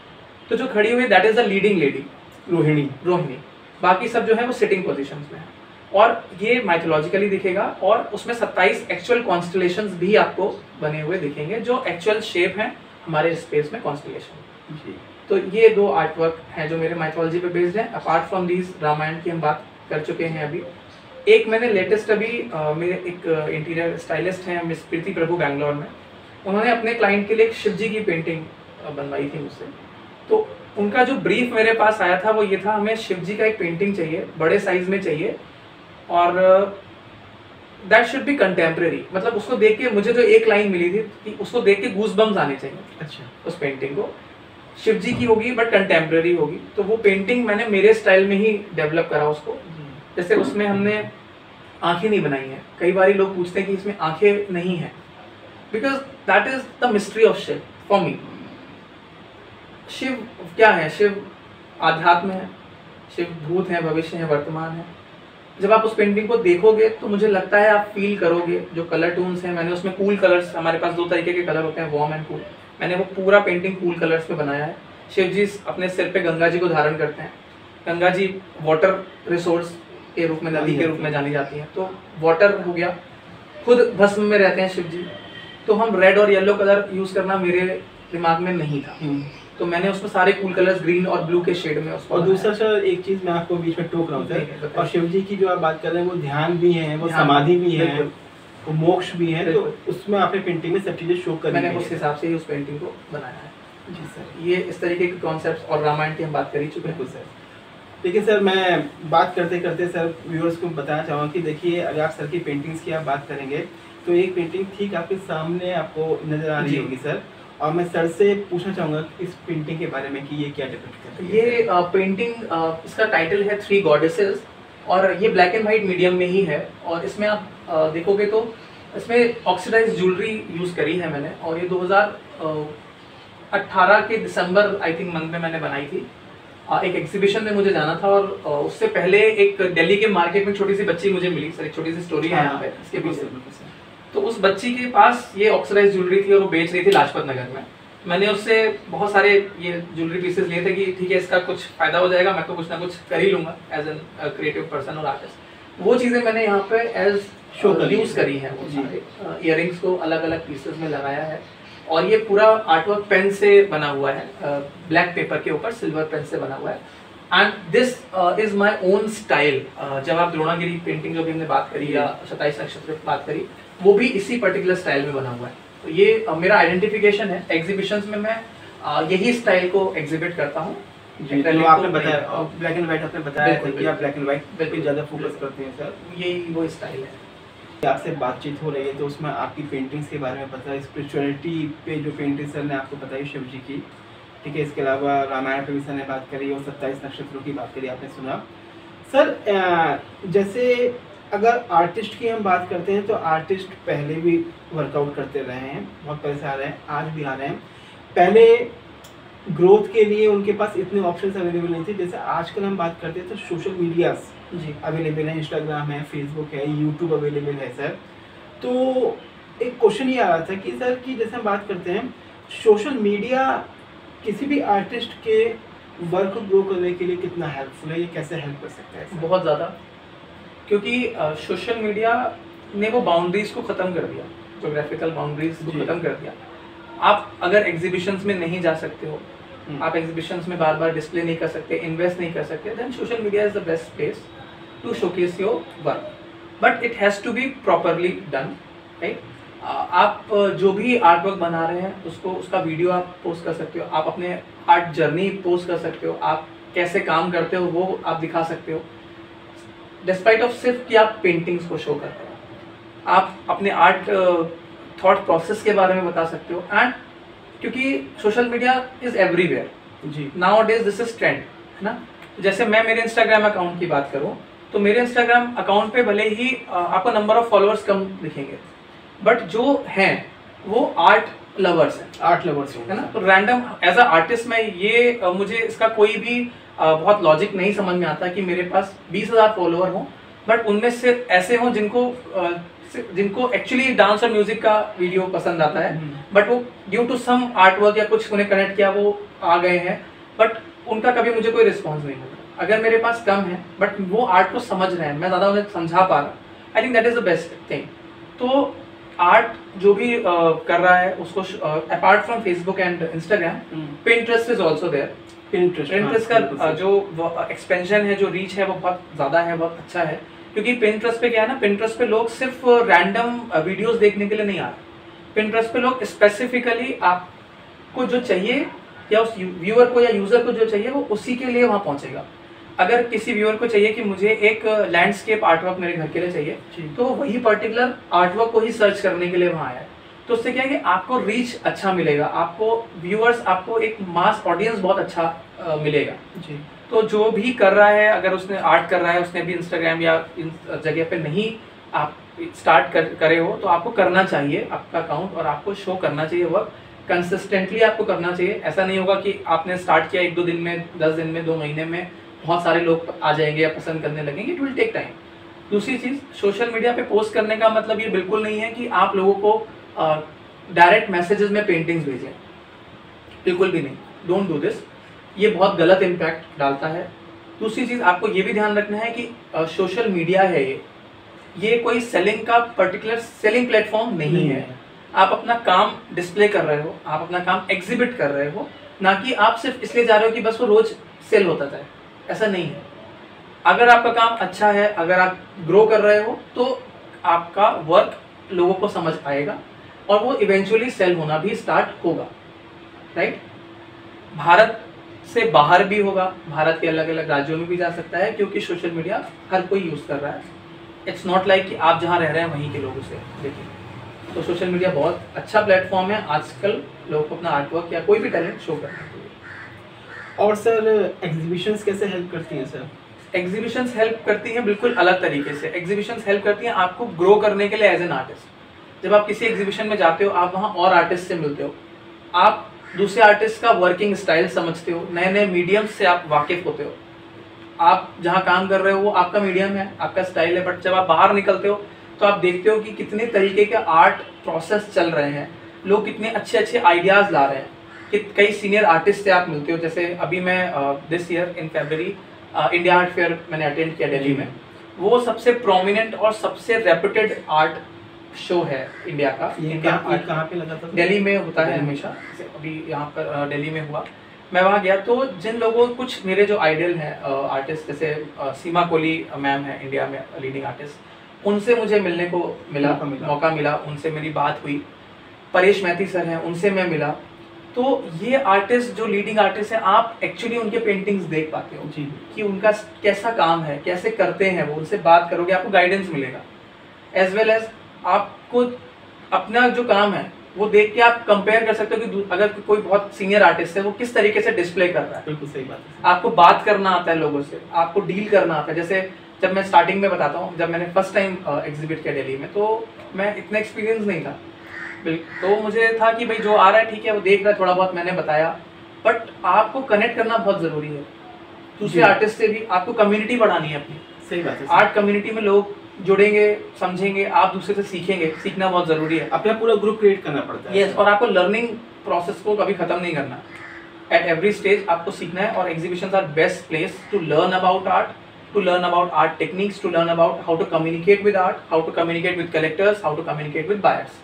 तो जो खड़ी हुई that is the leading lady, Rohini. बाकी सब जो है वो सिटिंग पोजीशंस में है, और ये माइथोलॉजिकली दिखेगा। और उसमें 27 एक्चुअल कॉन्स्टलेशंस भी आपको बने हुए दिखेंगे, जो एक्चुअल शेप है हमारे स्पेस में कॉन्स्टलेशन जी। तो ये 2 आर्ट वर्क हैं जो मेरे माइथोलॉजी पे बेस्ड हैं। अपार्ट फ्रॉम दीज, रामायण की हम बात कर चुके हैं अभी, एक मैंने लेटेस्ट अभी मेरे एक इंटीरियर स्टाइलिस्ट हैं मिस प्रीति प्रभु बैंगलोर में, उन्होंने अपने क्लाइंट के लिए एक शिव जी की पेंटिंग बनवाई थी मुझसे। तो उनका जो ब्रीफ मेरे पास आया था वो ये था, हमें शिव जी का एक पेंटिंग चाहिए, बड़े साइज में चाहिए, और दैट शुड बी कंटेम्प्रेरी। मतलब उसको देख के मुझे जो एक लाइन मिली थी कि उसको देख के गूज बम्स आने चाहिए। अच्छा। उस पेंटिंग को शिव जी की होगी बट कंटेम्प्रेरी होगी, तो वो पेंटिंग मैंने मेरे स्टाइल में ही डेवलप करा उसको। जैसे उसमें हमने आंखें नहीं बनाई हैं, कई बार लोग पूछते हैं कि इसमें आंखें नहीं है, because that is the mystery of Shiva for me. Shiva क्या है? शिव आध्यात्म है, शिव भूत है, भविष्य है, वर्तमान है। जब आप उस पेंटिंग को देखोगे तो मुझे लगता है आप फील करोगे। जो कलर टोन्स हैं, मैंने उसमें कूल कलर्स, हमारे पास 2 तरीके के कलर होते हैं, वार्म एंड कूल, मैंने वो पूरा पेंटिंग कूल कलर्स पे बनाया है। शिव जी अपने सिर पे गंगा जी को धारण करते हैं। गंगा जी वाटर रिसोर्स के रूप में, नदी के रूप में जानी जाती है, तो वाटर हो गया, खुद भस्म में रहते हैं शिव जी। तो हम रेड और येलो कलर यूज करना मेरे दिमाग में नहीं था, तो मैंने उसमें सारे कूल कलर्स ग्रीन और ब्लू के शेड में उसको। और दूसरा सर एक चीज मैं आपको बीच में टोक रहा हूँ सर, और शिव जी की जो आप बात कर रहे हैं वो ध्यान भी है, वो समाधि भी है, वो मोक्ष भी है, तो उसमें आपने पेंटिंग में सब चीजें शो कर, मैंने उस हिसाब से ही उस पेंटिंग को बनाया है। जी सर। ये इस तरीके के कॉन्सेप्ट्स, और रामायण की हम बात कर ही चुके हैं सर। लेकिन सर मैं बात करते करते सर व्यूअर्स को बताना चाहूँगा कि देखिए, अगर आप सर की पेंटिंग्स की आप बात करेंगे तो एक पेंटिंग ठीक आपके सामने आपको नजर आ रही होगी सर, और मैं सर से पूछना चाहूँगा इस पेंटिंग के बारे में कि ये क्या डिपिक्ट करती है। ये पेंटिंग, इसका टाइटल है 3 गॉडेसेस, और ये ब्लैक एंड वाइट मीडियम में ही है। और इसमें आप देखोगे तो इसमें ऑक्सीडाइज ज्वेलरी यूज़ करी है मैंने, और ये 2018 के दिसंबर आई थिंक मंथ में मैंने बनाई थी। एक एग्जीबिशन में मुझे जाना था, और उससे पहले एक दिल्ली के मार्केट में छोटी सी बच्ची मुझे मिली सर, एक छोटी सी स्टोरी है यहाँ पे इसके पीछे। तो उस बच्ची के पास ये ऑक्सीडाइज ज्वेलरी थी और वो बेच रही थी लाजपत नगर में। मैंने उससे बहुत सारे ये ज्वेलरी पीसेस लिए थे कि ठीक है इसका कुछ फायदा हो जाएगा, मैं तो कुछ ना कुछ कर ही लूंगा एज एन क्रिएटिव पर्सन और आर्टिस्ट। वो चीज़ें मैंने यहाँ पे एज शो यूज करी है। वो सारे इयररिंग्स को अलग अलग पीसेस में लगाया है, और ये पूरा आर्टवर्क पेन से बना हुआ है, ब्लैक पेपर के ऊपर सिल्वर पेन से बना हुआ है। And this is my own style. जब आप द्रोणागिरी पेंटिंग जो भी हमने बात करी या 27 नक्षत्र की बात करी, वो भी इसी पर्टिकुलर स्टाइल में बना हुआ है। तो ये मेरा आइडेंटिफिकेशन है। एग्जीबिशंस में मैं यही स्टाइल को एग्जिबिट करता हूँ। जो आपने बताया ब्लैक एंड व्हाइट, आपने बताया था कि आप ब्लैक एंड व्हाइट पे ज़्यादा फोकस करते हैं सर, यही वो स्टाइल है। आपसे बातचीत हो रही है तो उसमें आपकी पेंटिंग्स के बारे में पता है, स्पिरिचुअलिटी पे जो पेंटिंग सर ने आपको बताई शिव जी की, ठीक है, इसके अलावा रामायण पे भी सर ने बात करी और 27 नक्षत्रों की बात करी, आपने सुना सर। जैसे अगर आर्टिस्ट की हम बात करते हैं तो आर्टिस्ट पहले भी वर्कआउट करते रहे हैं, बहुत पहले से आ रहे हैं, आज भी आ रहे हैं। पहले ग्रोथ के लिए उनके पास इतने ऑप्शंस अवेलेबल नहीं थे, जैसे आजकल हम बात करते हैं तो सोशल मीडियाज जी अवेलेबल है, इंस्टाग्राम है, फेसबुक है, यूट्यूब अवेलेबल है सर। तो एक क्वेश्चन ये आ रहा था कि सर कि जैसे हम बात करते हैं सोशल मीडिया किसी भी आर्टिस्ट के वर्क को ग्रो करने के लिए कितना हेल्पफुल है, ये कैसे हेल्प कर सकता है सर? बहुत ज़्यादा, क्योंकि सोशल मीडिया ने वो बाउंड्रीज को ख़त्म कर दिया, जोग्राफिकल बाउंड्रीज को ख़त्म कर दिया। आप अगर एग्जीबिशंस में नहीं जा सकते हो, आप एग्जीबिशंस में बार बार डिस्प्ले नहीं कर सकते, इन्वेस्ट नहीं कर सकते, then social media is the best place to showcase your work, but it has to be properly done, right. आप जो भी आर्ट वर्क बना रहे हैं उसको, उसका वीडियो आप पोस्ट कर सकते हो, आप अपने आर्ट जर्नी पोस्ट कर सकते हो, आप कैसे काम करते हो वो आप दिखा सकते हो, डिस्पाइट ऑफ सिर्फ कि आप पेंटिंग्स को शो करते हो। आप अपने आर्ट थॉट प्रोसेस के बारे में बता सकते हो। एंड क्योंकि सोशल मीडिया इज एवरीवेयर जी, nowadays this is trend, है ना। जैसे मैं मेरे इंस्टाग्राम अकाउंट की बात करूं तो मेरे इंस्टाग्राम अकाउंट पे भले ही आपको नंबर ऑफ फॉलोअर्स कम दिखेंगे, बट जो हैं वो आर्ट लवर्स हैं, आर्ट लवर्स है ना। तो रैंडम एज अ आर्टिस्ट में ये मुझे इसका कोई भी बहुत लॉजिक नहीं समझ में आता कि मेरे पास 20,000 फॉलोअर हों, बट उनमें से ऐसे हों जिनको एक्चुअली डांस और म्यूजिक का वीडियो पसंद आता है, बट वो due to some art work या कुछ उन्हें कनेक्ट किया वो आ गए हैं, बट उनका कभी मुझे कोई रिस्पॉन्स नहीं मिला। अगर मेरे पास कम है बट वो आर्ट को समझ रहे हैं, मैं ज़्यादा उन्हें समझा पा रहा, I think that is the best thing. तो आर्ट जो भी कर रहा है उसको apart from Facebook and Instagram, Pinterest is also there. Pinterest का जो एक्सपेंशन है, जो रीच है वो बहुत ज़्यादा है, बहुत अच्छा है। क्योंकि पिंटरेस्ट पे क्या है ना, पिंटरेस्ट पे लोग सिर्फ रैंडम वीडियोस देखने के लिए नहीं आ रहे। पिंटरेस्ट पे लोग स्पेसिफिकली आपको जो चाहिए या उस व्यूअर को या यूजर को जो चाहिए वो उसी के लिए वहाँ पहुँचेगा। अगर किसी व्यूअर को चाहिए कि मुझे एक लैंडस्केप आर्टवर्क मेरे घर के लिए चाहिए, तो वही पर्टिकुलर आर्टवर्क को ही सर्च करने के लिए वहाँ आया है। तो उससे क्या है कि आपको रीच अच्छा मिलेगा, आपको व्यूअर्स, आपको एक मास ऑडियंस बहुत अच्छा मिलेगा जी। तो जो भी कर रहा है, अगर उसने आर्ट कर रहा है, उसने भी इंस्टाग्राम या इन जगह पे नहीं आप स्टार्ट करे हो, तो आपको करना चाहिए आपका अकाउंट, और आपको शो करना चाहिए वर्क कंसिस्टेंटली आपको करना चाहिए। ऐसा नहीं होगा कि आपने स्टार्ट किया 1-2 दिन में, 10 दिन में, 2 महीने में बहुत सारे लोग आ जाएंगे या पसंद करने लगेंगे। It will take time. दूसरी चीज़, सोशल मीडिया पे पोस्ट करने का मतलब ये बिल्कुल नहीं है कि आप लोगों को डायरेक्ट मैसेजेस में पेंटिंग्स भेजें, बिल्कुल भी नहीं। डोंट डू दिस, ये बहुत गलत इम्पैक्ट डालता है। दूसरी चीज़ आपको ये भी ध्यान रखना है कि सोशल मीडिया है ये कोई सेलिंग का पर्टिकुलर सेलिंग प्लेटफॉर्म नहीं है। आप अपना काम डिस्प्ले कर रहे हो, आप अपना काम एग्जिबिट कर रहे हो, ना कि आप सिर्फ इसलिए जा रहे हो कि बस वो रोज सेल होता जाए। ऐसा नहीं है। अगर आपका काम अच्छा है, अगर आप ग्रो कर रहे हो, तो आपका वर्क लोगों को समझ आएगा और वो इवेंचुअली सेल होना भी स्टार्ट होगा, राइट। भारत से बाहर भी होगा, भारत के अलग अलग राज्यों में भी जा सकता है, क्योंकि सोशल मीडिया हर कोई यूज़ कर रहा है। इट्स नॉट लाइक कि आप जहाँ रह रहे हैं वहीं के लोग उसे देखें। तो सोशल मीडिया बहुत अच्छा प्लेटफॉर्म है आजकल लोगों को अपना आर्टवर्क या कोई भी टैलेंट शो करने के लिए। और सर एग्जीबिशंस कैसे हेल्प करती हैं सर? एग्जीबिशंस हेल्प करती हैं बिल्कुल अलग तरीके से। एग्जीबिशंस हेल्प करती हैं आपको ग्रो करने के लिए एज एन आर्टिस्ट। जब आप किसी एग्जीबिशन में जाते हो, आप वहाँ और आर्टिस्ट से मिलते हो, आप दूसरे आर्टिस्ट का वर्किंग स्टाइल समझते हो, नए नए मीडियम्स से आप वाकिफ होते हो। आप जहाँ काम कर रहे हो वो आपका मीडियम है, आपका स्टाइल है, बट जब आप बाहर निकलते हो तो आप देखते हो कि कितने तरीके के आर्ट प्रोसेस चल रहे हैं, लोग कितने अच्छे अच्छे आइडियाज़ ला रहे हैं, कि कई सीनियर आर्टिस्ट से आप मिलते हो। जैसे अभी मैं this year in February India art fair मैंने अटेंड किया दिल्ली में। वो सबसे प्रोमिनेंट और सबसे रेपुटेड आर्ट शो है इंडिया का। कहाँ पे लगा था? दिल्ली में होता है हमेशा। अभी यहाँ पर दिल्ली में हुआ, मैं वहाँ गया तो जिन लोगों, कुछ मेरे जो आइडल हैं आर्टिस्ट, जैसे सीमा कोहली मैम है इंडिया में लीडिंग आर्टिस्ट, उनसे मुझे मिलने को मौका मिला, उनसे मेरी बात हुई। परेश मैथी सर हैं, उनसे मैं मिला। तो ये आर्टिस्ट जो लीडिंग आर्टिस्ट हैं, आप एक्चुअली उनके पेंटिंग्स देख पाते हो जी, कि उनका कैसा काम है, कैसे करते हैं वो। उनसे बात करोगे आपको गाइडेंस मिलेगा, एज वेल एज आपको अपना जो काम है वो देख के आप कंपेयर कर सकते हो कि अगर कोई बहुत सीनियर आर्टिस्ट है वो किस तरीके से डिस्प्ले कर रहा है। बिल्कुल सही बात है। आपको बात करना आता है लोगों से, आपको डील करना आता है। जैसे जब मैं स्टार्टिंग में बताता हूँ, जब मैंने फर्स्ट टाइम एग्जिबिट किया दिल्ली में, तो मैं इतना एक्सपीरियंस नहीं था, तो मुझे था कि भाई जो आ रहा है ठीक है, वो देख रहा है, थोड़ा बहुत मैंने बताया। बट आपको कनेक्ट करना बहुत ज़रूरी है दूसरे आर्टिस्ट से भी, आपको कम्युनिटी बढ़ानी है अपनी। सही बात है। आर्ट कम्युनिटी में लोग जुड़ेंगे, समझेंगे, आप दूसरे से सीखेंगे, सीखना बहुत ज़रूरी है। अपना पूरा ग्रुप क्रिएट करना पड़ता है। यस, और आपको लर्निंग प्रोसेस को कभी ख़त्म नहीं करना। एट एवरी स्टेज आपको सीखना है, और exhibitions are best place to learn about art, to learn about art techniques, to learn about how to communicate with art, how to communicate with collectors, how to communicate with buyers.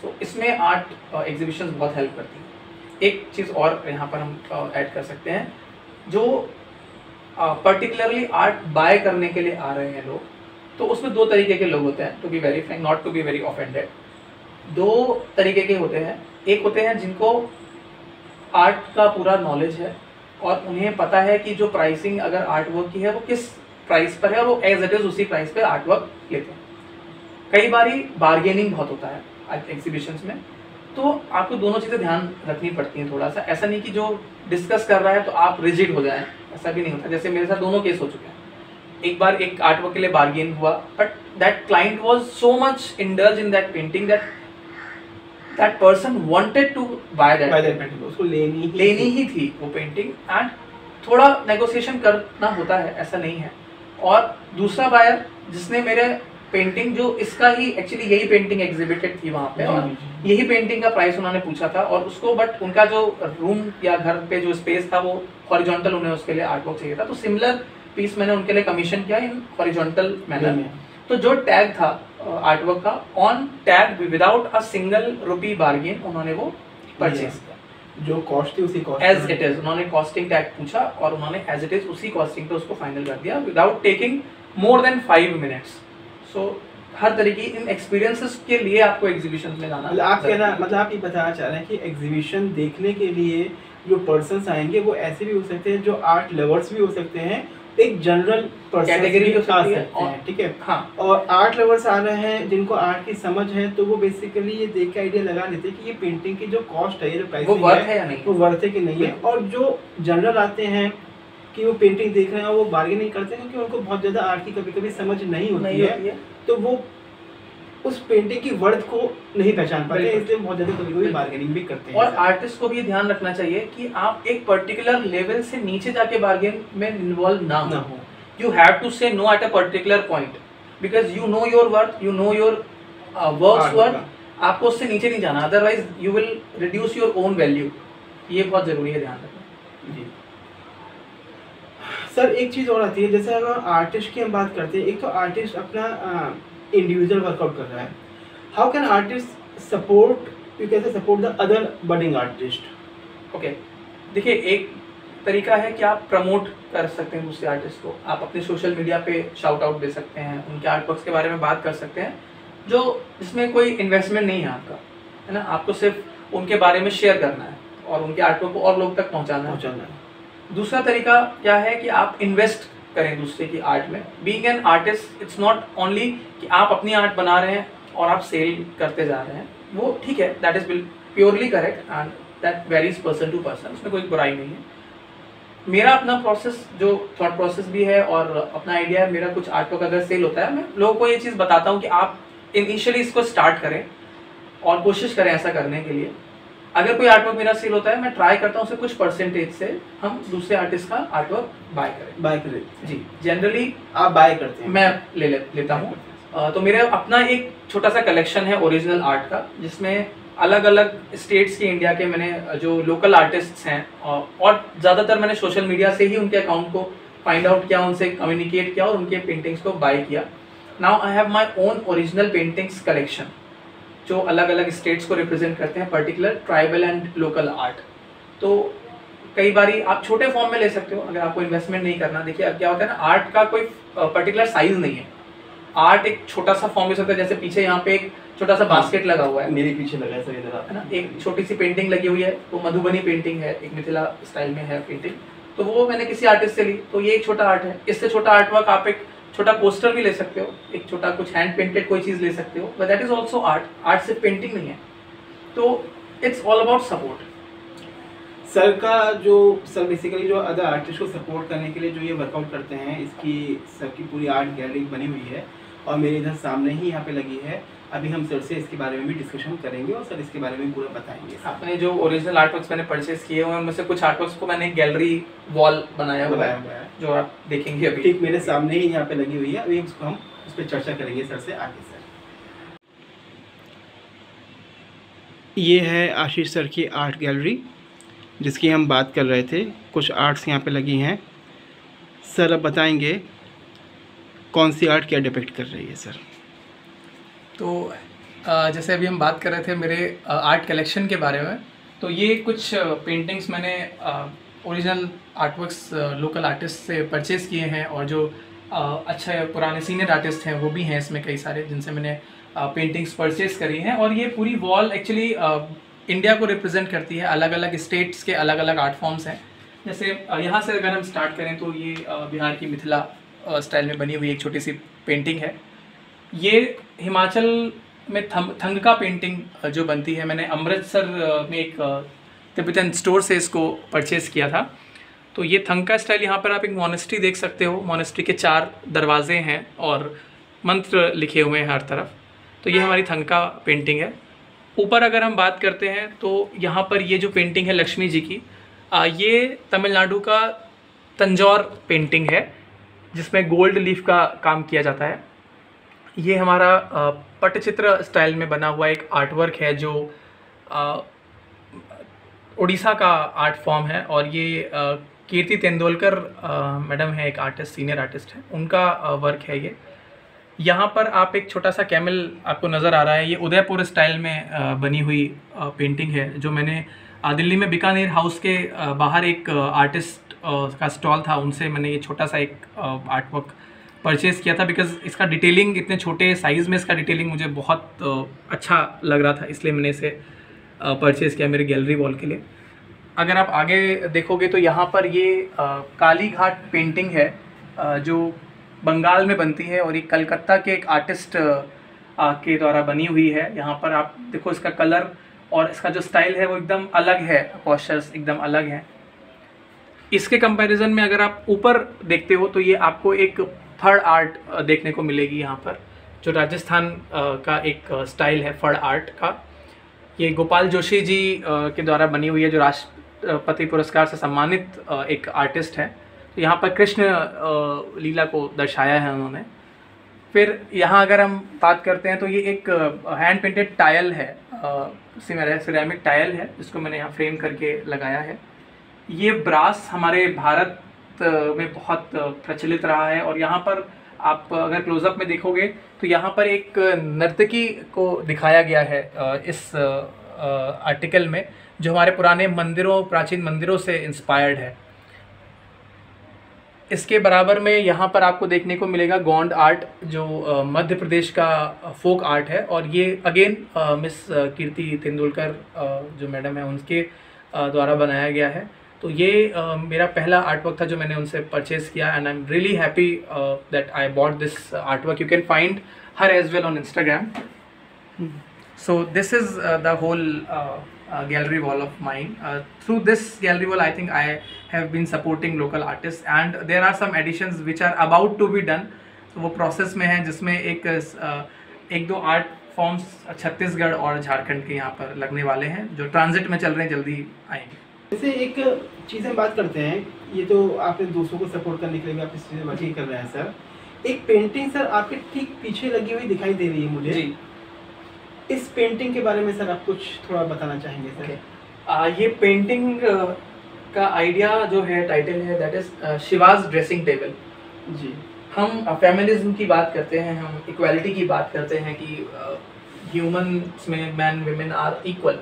So इसमें art exhibitions बहुत help करती हैं। एक चीज़ और यहाँ पर हम add कर सकते हैं, जो पर्टिकुलरली आर्ट बाय करने के लिए आ रहे हैं लोग, तो उसमें 2 तरीके के लोग होते हैं, to be very frank, not to be very offended. 2 तरीके के होते हैं। एक होते हैं जिनको आर्ट का पूरा नॉलेज है और उन्हें पता है कि जो प्राइसिंग अगर आर्ट वर्क की है वो किस प्राइस पर है, और वो एज इट इज उसी प्राइस पे आर्ट वर्क लेते हैं। कई बारी बार्गेनिंग बहुत होता है एग्जीबिशंस में, तो आपको दोनों चीज़ें ध्यान रखनी पड़ती हैं थोड़ा सा। ऐसा नहीं कि जो डिस्कस कर रहा है तो आप रिजिड हो जाएं, ऐसा भी नहीं होता। जैसे मेरे साथ दोनों केस हो चुके हैं। एक बार एक आर्ट वर्क के लिए बार्गेन हुआ, but that client was so much indulge in that painting that person wanted to buy that painting, उसको लेनी ही थी वो पेंटिंग, एंड थोड़ा नेगोशिएशन करना होता है, ऐसा नहीं है। और दूसरा बायर जिसने मेरे पेंटिंग, जो इसका ही एक्चुअली यही पेंटिंग एग्जिबिटेड थी वहाँ पे, और यही पेंटिंग का प्राइस उन्होंने पूछा था, और उसको बट उनका जो रूम या घर पे जो स्पेस था वो हॉरिजॉन्टल, उन्हें उसके लिए आर्ट वर्क चाहिए था, तो सिमिलर पीस मैंने उनके लिए कमीशन किया इन हॉरिजॉन्टल मैनर में। तो जो टैग था आर्ट वर्क का, on tag without a single rupee bargain उन्होंने वो परचेज किया। जो कॉस्ट थी उसी कॉस्ट एज इट इज, उन्होंने कॉस्टिंग टैग पूछा और उन्होंने एज इट इज उसी कॉस्टिंग पे उसको फाइनल कर दिया without taking more than 5 minutes. So हर तरीके इन एक्सपीरियंसेस के लिए आपको एग्जीबिशन में जाना। आप कहना मतलब आप ये बताना चाह रहे हैं कि एग्जीबिशन देखने के लिए जो पर्सन्स आएंगे वो ऐसे भी हो सकते हैं जो आर्ट लवर्स भी हो सकते हैं, एक जनरल कैटेगरी हो सकती है, ठीक है। हाँ, और आर्ट लवर्स आ रहे हैं जिनको आर्ट की समझ है तो वो बेसिकली ये देख के आइडिया लगा लेते हैं कि ये पेंटिंग की जो कॉस्ट है, ये जो प्राइसिंग वो वर्थ है या नहीं, वो वर्थ है कि नहीं है। और जो जनरल आते हैं कि वो पेंटिंग देख रहे हैं वो बार्गेन नहीं करते क्योंकि उनको बहुत ज़्यादा आर्ट की कभी कभी समझ नहीं होती है, तो वो उस पेंटिंग की वर्थ को नहीं पहचान पाते, इसलिए बहुत ज़्यादा कभी कभी बार्गेनिंग भी करते हैं। और आर्टिस्ट को भी ध्यान रखना चाहिए कि आप एक पर्टिकुलर लेवल से नीचे जाके बार्गेन में इन्वॉल्व ना हो। You have to say no at a particular point because you know your worth, you know your work's worth. आपको उससे नीचे नहीं जाना, otherwise you will reduce your own value. ये बहुत ज़रूरी है ध्यान रखना। जी सर, एक चीज़ और आती है, जैसे अगर आर्टिस्ट की हम बात करते हैं, एक तो आर्टिस्ट अपना इंडिविजुअल वर्कआउट कर रहा है, हाउ कैन आर्टिस्ट सपोर्ट, यू कैसे support the other budding artist? Okay, देखिए एक तरीका है कि आप प्रमोट कर सकते हैं दूसरे आर्टिस्ट को, आप अपने सोशल मीडिया पे शाउट आउट दे सकते हैं, उनके आर्ट वर्क्स के बारे में बात कर सकते हैं, जो जिसमें कोई इन्वेस्टमेंट नहीं है आपका, है ना, आपको सिर्फ उनके बारे में शेयर करना है और उनके आर्ट वर्क को और लोग तक पहुंचाना है। दूसरा तरीका क्या है कि आप इन्वेस्ट करें दूसरे की आर्ट में। Being an artist it's not only कि आप अपनी आर्ट बना रहे हैं और आप सेल करते जा रहे हैं, वो ठीक है, that is purely correct and that varies person to person, उसमें कोई बुराई नहीं है। मेरा अपना प्रोसेस जो थॉट प्रोसेस भी है और अपना आइडिया है, मेरा कुछ आर्ट वर्क अगर सेल होता है, मैं लोगों को ये चीज़ बताता हूँ कि आप इनिशियली इसको स्टार्ट करें और कोशिश करें ऐसा करने के लिए। अगर कोई आर्ट वर्क मेरा सेल होता है, मैं ट्राई करता हूँ उसे कुछ परसेंटेज से हम दूसरे आर्टिस्ट का आर्ट वर्क बाय करें। जी, जनरली आप बाय करते हैं? मैं लेता हूँ। तो मेरा अपना एक छोटा सा कलेक्शन है ओरिजिनल आर्ट का, जिसमें अलग अलग स्टेट्स के इंडिया के मैंने जो लोकल आर्टिस्ट्स हैं और ज़्यादातर मैंने सोशल मीडिया से ही उनके अकाउंट को फाइंड आउट किया, उनसे कम्युनिकेट किया और उनके पेंटिंग्स को बाय किया। Now I have my own original paintings collection जो अलग अलग स्टेट्स को रिप्रेजेंट करते हैं, particular tribal and local art. तो कई बारी आप छोटे फॉर्म में ले सकते हो अगर आपको इन्वेस्टमेंट नहीं करना। देखिए अब क्या होता है ना, आर्ट का कोई पर्टिकुलर साइज नहीं है, आर्ट एक छोटा सा फॉर्म हो सकता है, जैसे पीछे यहाँ पे एक छोटा सा बास्केट लगा हुआ है, मेरे पीछे लगा है सर, इधर है ना, एक छोटी सी पेंटिंग लगी हुई है, वो मधुबनी पेंटिंग है, एक मिथिला स्टाइल में है पेंटिंग, तो वो मैंने किसी आर्टिस्ट से ली, तो ये एक छोटा आर्ट है। इससे छोटा आर्ट वर्क आप एक छोटा पोस्टर भी ले सकते हो, एक छोटा कुछ हैंड पेंटेड कोई चीज़ ले सकते हो, but that is also art. Art सिर्फ पेंटिंग नहीं है, तो it's all about support. Sir का जो सर बेसिकली जो अदर आर्टिस्ट को सपोर्ट करने के लिए जो ये वर्कआउट करते हैं, इसकी सर की पूरी आर्ट गैलरी बनी हुई है और मेरे इधर सामने ही यहाँ पे लगी है। अभी हम सर से इसके बारे में भी डिस्कशन करेंगे और सर इसके बारे में पूरा बताएंगे। आपने जो ओरिजिनल आर्टवर्क्स मैंने परचेज किए हुए हैं, उनमें से कुछ आर्टवर्क्स को मैंने गैलरी वॉल बनाया हुआ है, जो आप देखेंगे अभी ठीक मेरे सामने ही यहाँ पे लगी हुई है। अभी उसको हम उस पर चर्चा करेंगे सर से आगे। सर ये है आशीष सर की आर्ट गैलरी जिसकी हम बात कर रहे थे, कुछ आर्ट्स यहाँ पे लगी हैं। सर अब बताएंगे कौन सी आर्ट क्या डिपिक्ट कर रही है सर? तो जैसे अभी हम बात कर रहे थे मेरे आर्ट कलेक्शन के बारे में, तो ये कुछ पेंटिंग्स मैंने ओरिजिनल आर्टवर्क्स लोकल आर्टिस्ट से परचेज़ किए हैं और जो अच्छे पुराने सीनियर आर्टिस्ट हैं वो भी हैं इसमें कई सारे, जिनसे मैंने पेंटिंग्स परचेज़ करी हैं। और ये पूरी वॉल एक्चुअली इंडिया को रिप्रेजेंट करती है, अलग अलग स्टेट्स के अलग अलग आर्ट फॉर्म्स हैं। जैसे यहाँ से अगर हम स्टार्ट करें तो ये बिहार की मिथिला स्टाइल में बनी हुई एक छोटी सी पेंटिंग है। ये हिमाचल में थंगका पेंटिंग जो बनती है, मैंने अमृतसर में एक तिब्बतन स्टोर से इसको परचेज़ किया था। तो ये थंगका स्टाइल, यहाँ पर आप एक मोनेस्ट्री देख सकते हो, मोनेस्ट्री के 4 दरवाजे हैं और मंत्र लिखे हुए हैं हर तरफ। तो ये हमारी थंगका पेंटिंग है। ऊपर अगर हम बात करते हैं तो यहाँ पर ये जो पेंटिंग है लक्ष्मी जी की, ये तमिलनाडु का तंजौर पेंटिंग है जिसमें गोल्ड लीफ का काम किया जाता है। ये हमारा पट्टचित्र स्टाइल में बना हुआ एक आर्ट वर्क है जो उड़ीसा का आर्ट फॉर्म है और ये कीर्ति तेंदुलकर मैडम है, एक आर्टिस्ट, सीनियर आर्टिस्ट है, उनका वर्क है ये। यहाँ पर आप एक छोटा सा कैमल आपको नज़र आ रहा है, ये उदयपुर स्टाइल में बनी हुई पेंटिंग है जो मैंने दिल्ली में बीकानेर हाउस के बाहर एक आर्टिस्ट का स्टॉल था, उनसे मैंने ये छोटा सा एक आर्ट वर्क परचेज़ किया था, बिकॉज़ इसका डिटेलिंग इतने छोटे साइज़ में इसका डिटेलिंग मुझे बहुत अच्छा लग रहा था, इसलिए मैंने इसे परचेज़ किया मेरे गैलरी वॉल के लिए। अगर आप आगे देखोगे तो यहाँ पर ये काली घाट पेंटिंग है जो बंगाल में बनती है और ये कलकत्ता के एक आर्टिस्ट के द्वारा बनी हुई है। यहाँ पर आप देखो इसका कलर और इसका जो स्टाइल है वो एकदम अलग है, पोस्चर्स एकदम अलग है। इसके कंपैरिजन में अगर आप ऊपर देखते हो तो ये आपको एक फड़ आर्ट देखने को मिलेगी यहाँ पर, जो राजस्थान का एक स्टाइल है फड़ आर्ट का। ये गोपाल जोशी जी के द्वारा बनी हुई है, जो राष्ट्रपति पुरस्कार से सम्मानित एक आर्टिस्ट है। तो यहाँ पर कृष्ण लीला को दर्शाया है उन्होंने। फिर यहाँ अगर हम बात करते हैं तो ये एक हैंड पेंटेड टाइल है, सिरेमिक टाइल है, जिसको मैंने यहाँ फ्रेम करके लगाया है। ये ब्रास हमारे भारत में बहुत प्रचलित रहा है और यहाँ पर आप अगर क्लोजअप में देखोगे तो यहाँ पर एक नर्तकी को दिखाया गया है इस आर्टिकल में, जो हमारे पुराने मंदिरों, प्राचीन मंदिरों से इंस्पायर्ड है। इसके बराबर में यहाँ पर आपको देखने को मिलेगा गोंड आर्ट, जो मध्य प्रदेश का फोक आर्ट है, और ये अगेन मिस कीर्ति तेंदुलकर जो मैडम है उनके द्वारा बनाया गया है। तो ये मेरा पहला आर्ट वर्क था जो मैंने उनसे परचेज़ किया, and I am really happy that I bought this art work. You can find her as well on Instagram. So this is the whole gallery wall of mine. Through this gallery wall, I think I have been supporting local artists, and there are some additions which are about to be done. तो वो process में है, जिसमें एक दो art forms Chhattisgarh और झारखंड के यहाँ पर लगने वाले हैं, जो ट्रांजिट में चल रहे हैं, जल्दी आएंगे। जैसे एक चीज़ हम बात करते हैं, ये तो आपने दूसरों को सपोर्ट करने के लिए आप इस चीज़ें वर्क ही कर रहे हैं सर। एक पेंटिंग सर आपके ठीक पीछे लगी हुई दिखाई दे रही है मुझे जी। इस पेंटिंग के बारे में सर आप कुछ थोड़ा बताना चाहेंगे सर? ये पेंटिंग का आइडिया जो है, टाइटल है, that is Shiva's dressing table. जी। हम फेमिनिज्म की बात करते हैं, हम इक्वालिटी की बात करते हैं कि ह्यूमंस में मैन विमेन आर इक्वल।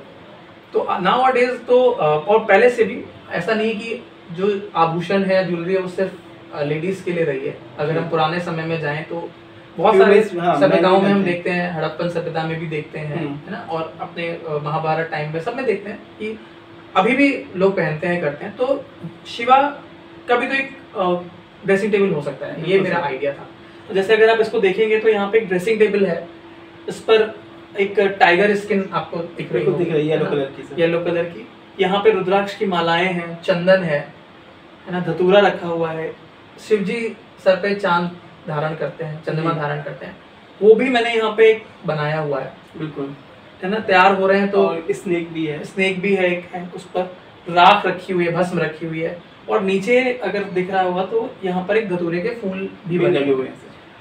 तो नाउ डेज तो और पहले से भी ऐसा नहीं कि जो आभूषण है, ज्वेलरी है, वो सिर्फ लेडीज़ के लिए रही है। अगर हम पुराने समय में जाएं तो बहुत सारे सभ्यताओं में हम देखते हैं, हड़प्पन सभ्यता में भी देखते हैं, है ना, और अपने महाभारत टाइम में सब में देखते हैं कि अभी भी लोग पहनते हैं, करते हैं। तो शिवा का भी तो एक ड्रेसिंग टेबल हो सकता है, ये मेरा आइडिया था। तो जैसे अगर आप इसको देखेंगे तो यहाँ पे एक ड्रेसिंग टेबल है, इस पर एक टाइगर स्किन आपको दिख रही है, येलो कलर की। यहाँ पे रुद्राक्ष की मालाएं हैं, चंदन है ना, धतूरा रखा हुआ है, शिव जी सर पे चांद धारण करते हैं, चंद्रमा धारण करते हैं, वो भी मैंने यहाँ पे बनाया हुआ है, बिल्कुल, है ना, तैयार हो रहे हैं। तो स्नेक भी है, एक है, उस पर राख रखी हुई है, भस्म रखी हुई है, और नीचे अगर दिख रहा होगा तो यहाँ पर एक धतूरे के फूल भी बने हुए हैं।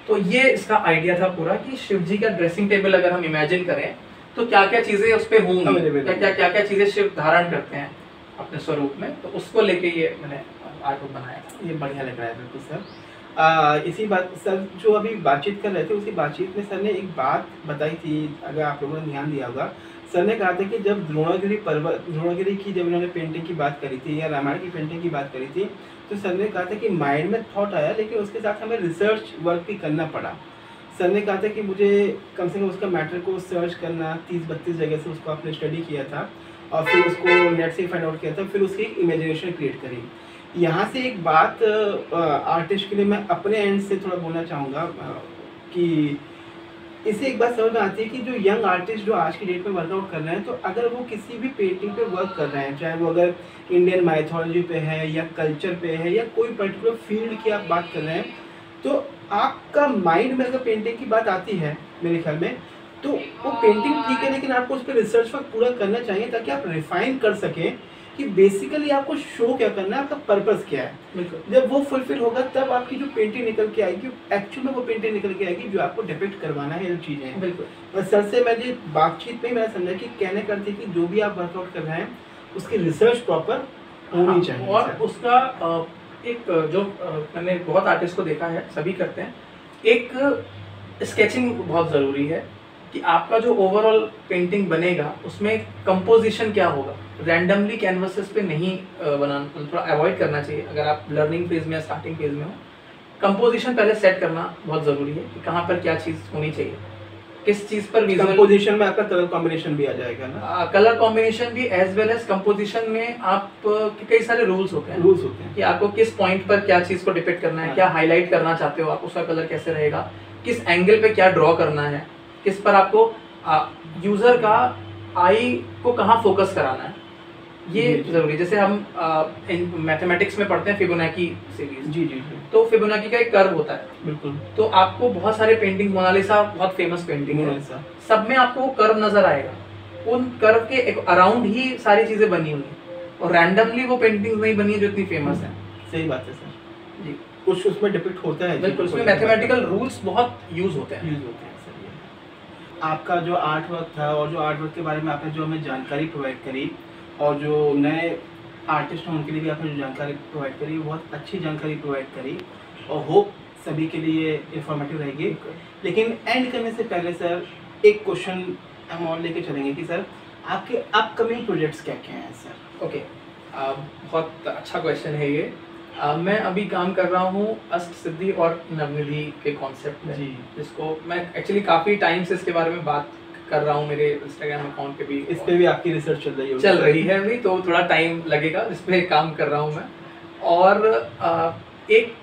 तो ये इसका आइडिया था पूरा कि शिव जी का ड्रेसिंग टेबल अगर हम इमेजिन करें तो क्या क्या चीजें उस पर होंगी, क्या क्या चीजें शिव धारण करते हैं अपने स्वरूप में, तो उसको लेके ये मैंने आर्ट बनाया था। ये बढ़िया लग रहा है बिल्कुल सर। इसी बात सर, जो अभी बातचीत कर रहे थे उसी बातचीत में सर ने एक बात बताई थी, अगर आप लोगों ने ध्यान दिया होगा, सर ने कहा था कि जब द्रोणागिरी की जब उन्होंने पेंटिंग की बात करी थी या रामायण की पेंटिंग की बात करी थी, तो सर ने कहा था कि माइंड में थॉट आया, लेकिन उसके साथ हमें रिसर्च वर्क भी करना पड़ा। सर ने कहा था कि मुझे कम से कम उसका मैटर को सर्च करना, 30-32 जगह से उसको आपने स्टडी किया था और फिर उसको नेट से फाइंड आउट किया था, फिर उसकी एक इमेजिनेशन क्रिएट करी। यहाँ से एक बात आर्टिस्ट के लिए मैं अपने एंड से थोड़ा बोलना चाहूँगा कि इससे एक बात समझ में आती है कि जो यंग आर्टिस्ट जो आज की डेट में वर्कआउट कर रहे हैं, तो अगर वो किसी भी पेंटिंग पे वर्क कर रहे हैं, चाहे वो अगर इंडियन माइथोलॉजी पे है या कल्चर पे है या कोई पर्टिकुलर फील्ड की आप बात कर रहे हैं, तो आपका माइंड में अगर पेंटिंग की बात आती है मेरे ख्याल में, तो वो पेंटिंग ठीक है, लेकिन आपको उस पर रिसर्च वर्क पूरा करना चाहिए ताकि आप रिफाइन कर सकें कि बेसिकली आपको शो क्या करना है, आपका पर्पस क्या है। जब वो फुलफिल होगा तब आपकी जो पेंटिंग निकल के आएगी, एक्चुअल में वो पेंटिंग निकल के आएगी जो आपको डिपिक्ट करवाना है, ये चीज़ें हैं। बिल्कुल। और सर से मैंने बातचीत में मैंने समझा कि कहने करते कि जो भी आप वर्कआउट कर रहे हैं उसकी रिसर्च प्रॉपर होनी चाहिए। और उसका एक जो मैंने बहुत आर्टिस्ट को देखा है, सभी करते हैं, एक स्केचिंग बहुत ज़रूरी है, कि आपका जो ओवरऑल पेंटिंग बनेगा उसमें कंपोजिशन क्या होगा। रैंडमली कैनवसेस पे नहीं बनाना, मतलब थोड़ा अवॉइड करना चाहिए अगर आप लर्निंग फेज में या स्टार्टिंग फेज में हो। कंपोजिशन पहले सेट करना बहुत ज़रूरी है कि कहाँ पर क्या चीज़ होनी चाहिए, किस चीज़ पर विजुअल। कंपोजिशन में आपका कलर कॉम्बिनेशन भी आ जाएगा ना? कलर कॉम्बिनेशन भी एज वेल एज कंपोजिशन में आप के कई सारे रूल्स होते हैं कि आपको किस पॉइंट पर क्या चीज़ को डिपिक्ट करना है, क्या हाईलाइट करना चाहते हो आप, उसका कलर कैसे रहेगा, किस एंगल पे क्या ड्रॉ करना है, किस पर आपको यूज़र का आई को कहाँ फोकस कराना है, ये जरूरी। जैसे हम मैथमेटिक्स में पढ़ते हैं फिबोनाची सीरीज। जी जी। तो फिबोनाची का एक कर्व होता है, बिल्कुल। तो आपको बहुत सारे पेंटिंग, मोनालिसा बहुत फेमस पेंटिंग है, सब में आपको वो कर्व नजर आएगा। उन कर्व के एक अराउंड ही सारी चीजें बनी हुई हैं और रैंडमली वो पेंटिंग्स नहीं बनी है जो इतनी फेमस है। सही बात है सर जी। कुछ उसमें डिपिक्ट होता है। बिल्कुल, उसमें मैथमेटिकल रूल्स बहुत यूज होते हैं। सर आपका जो आर्ट वर्क था और जो आर्ट वर्क के बारे में आपने जो हमें जानकारी प्रोवाइड करी और जो नए आर्टिस्ट हैं उनके लिए भी आपने जो जानकारी प्रोवाइड करी, बहुत अच्छी जानकारी प्रोवाइड करी और होप सभी के लिए इंफॉर्मेटिव रहेगी। लेकिन एंड करने से पहले सर एक क्वेश्चन हम और लेके चलेंगे कि सर आपके अपकमिंग प्रोजेक्ट्स क्या क्या हैं सर? ओके, बहुत अच्छा क्वेश्चन है ये। मैं अभी काम कर रहा हूँ अष्ट सिद्धि और नवनिधि के कॉन्सेप्ट में, जिसको मैं एक्चुअली काफ़ी टाइम से इसके बारे में बात कर रहा हूँ। मेरे इंस्टाग्राम अकाउंट पे भी इस पे भी आपकी रिसर्च चल रही है अभी, तो थोड़ा टाइम लगेगा, इस पे काम कर रहा हूँ मैं। और एक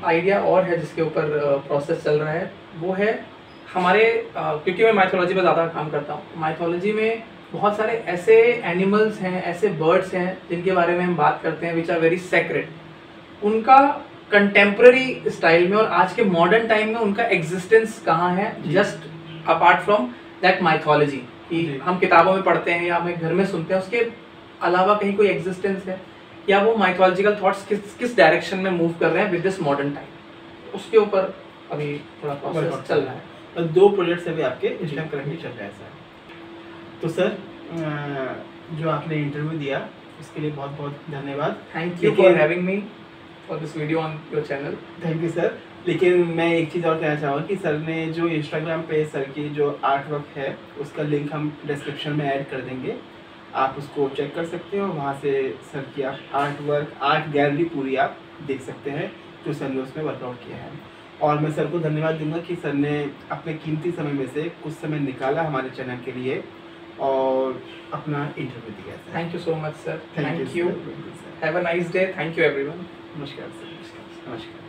आइडिया और है जिसके ऊपर प्रोसेस चल रहा है, वो है हमारे क्योंकि मैं माइथोलॉजी पर ज़्यादा काम करता हूँ। माइथोलॉजी में बहुत सारे ऐसे एनिमल्स हैं, ऐसे बर्ड्स हैं जिनके बारे में हम बात करते हैं विच आर वेरी सेक्रेड। उनका कंटेम्प्रेरी स्टाइल में और आज के मॉडर्न टाइम में उनका एग्जिस्टेंस कहाँ है, just apart from that mythology कि हम किताबों में पढ़ते हैं या हमें घर में सुनते हैं, उसके अलावा कहीं कोई एग्जिस्टेंस है या वो माइथोलॉजिकल थॉट्स किस डायरेक्शन में मूव कर रहे हैं विद दिस मॉडर्न टाइम, उसके ऊपर अभी थोड़ा प्रोसेस चल रहा है। और 2 प्रोजेक्ट्स अभी आपके इस टाइम करंटली चल रहे हैं सर। तो सर जो आपने इंटरव्यू दिया उसके लिए बहुत बहुत धन्यवाद। Thank you for having me for this video on your channel. Thank you sir. लेकिन मैं एक चीज़ और कहना चाहूँगा कि सर ने जो इंस्टाग्राम पे सर की जो आर्ट वर्क है उसका लिंक हम डिस्क्रिप्शन में ऐड कर देंगे, आप उसको चेक कर सकते हो। वहाँ से सर की आप आर्ट वर्क, आर्ट गैलरी पूरी आप देख सकते हैं जो सर ने उसमें वर्कआउट किया है। और मैं सर को धन्यवाद दूंगा कि सर ने अपने कीमती समय में से कुछ समय निकाला हमारे चैनल के लिए और अपना इंटरव्यू दिया। Thank you so much sir. Thank you. Have a nice day. Thank you everyone. नमस्कार सर। नमस्कार।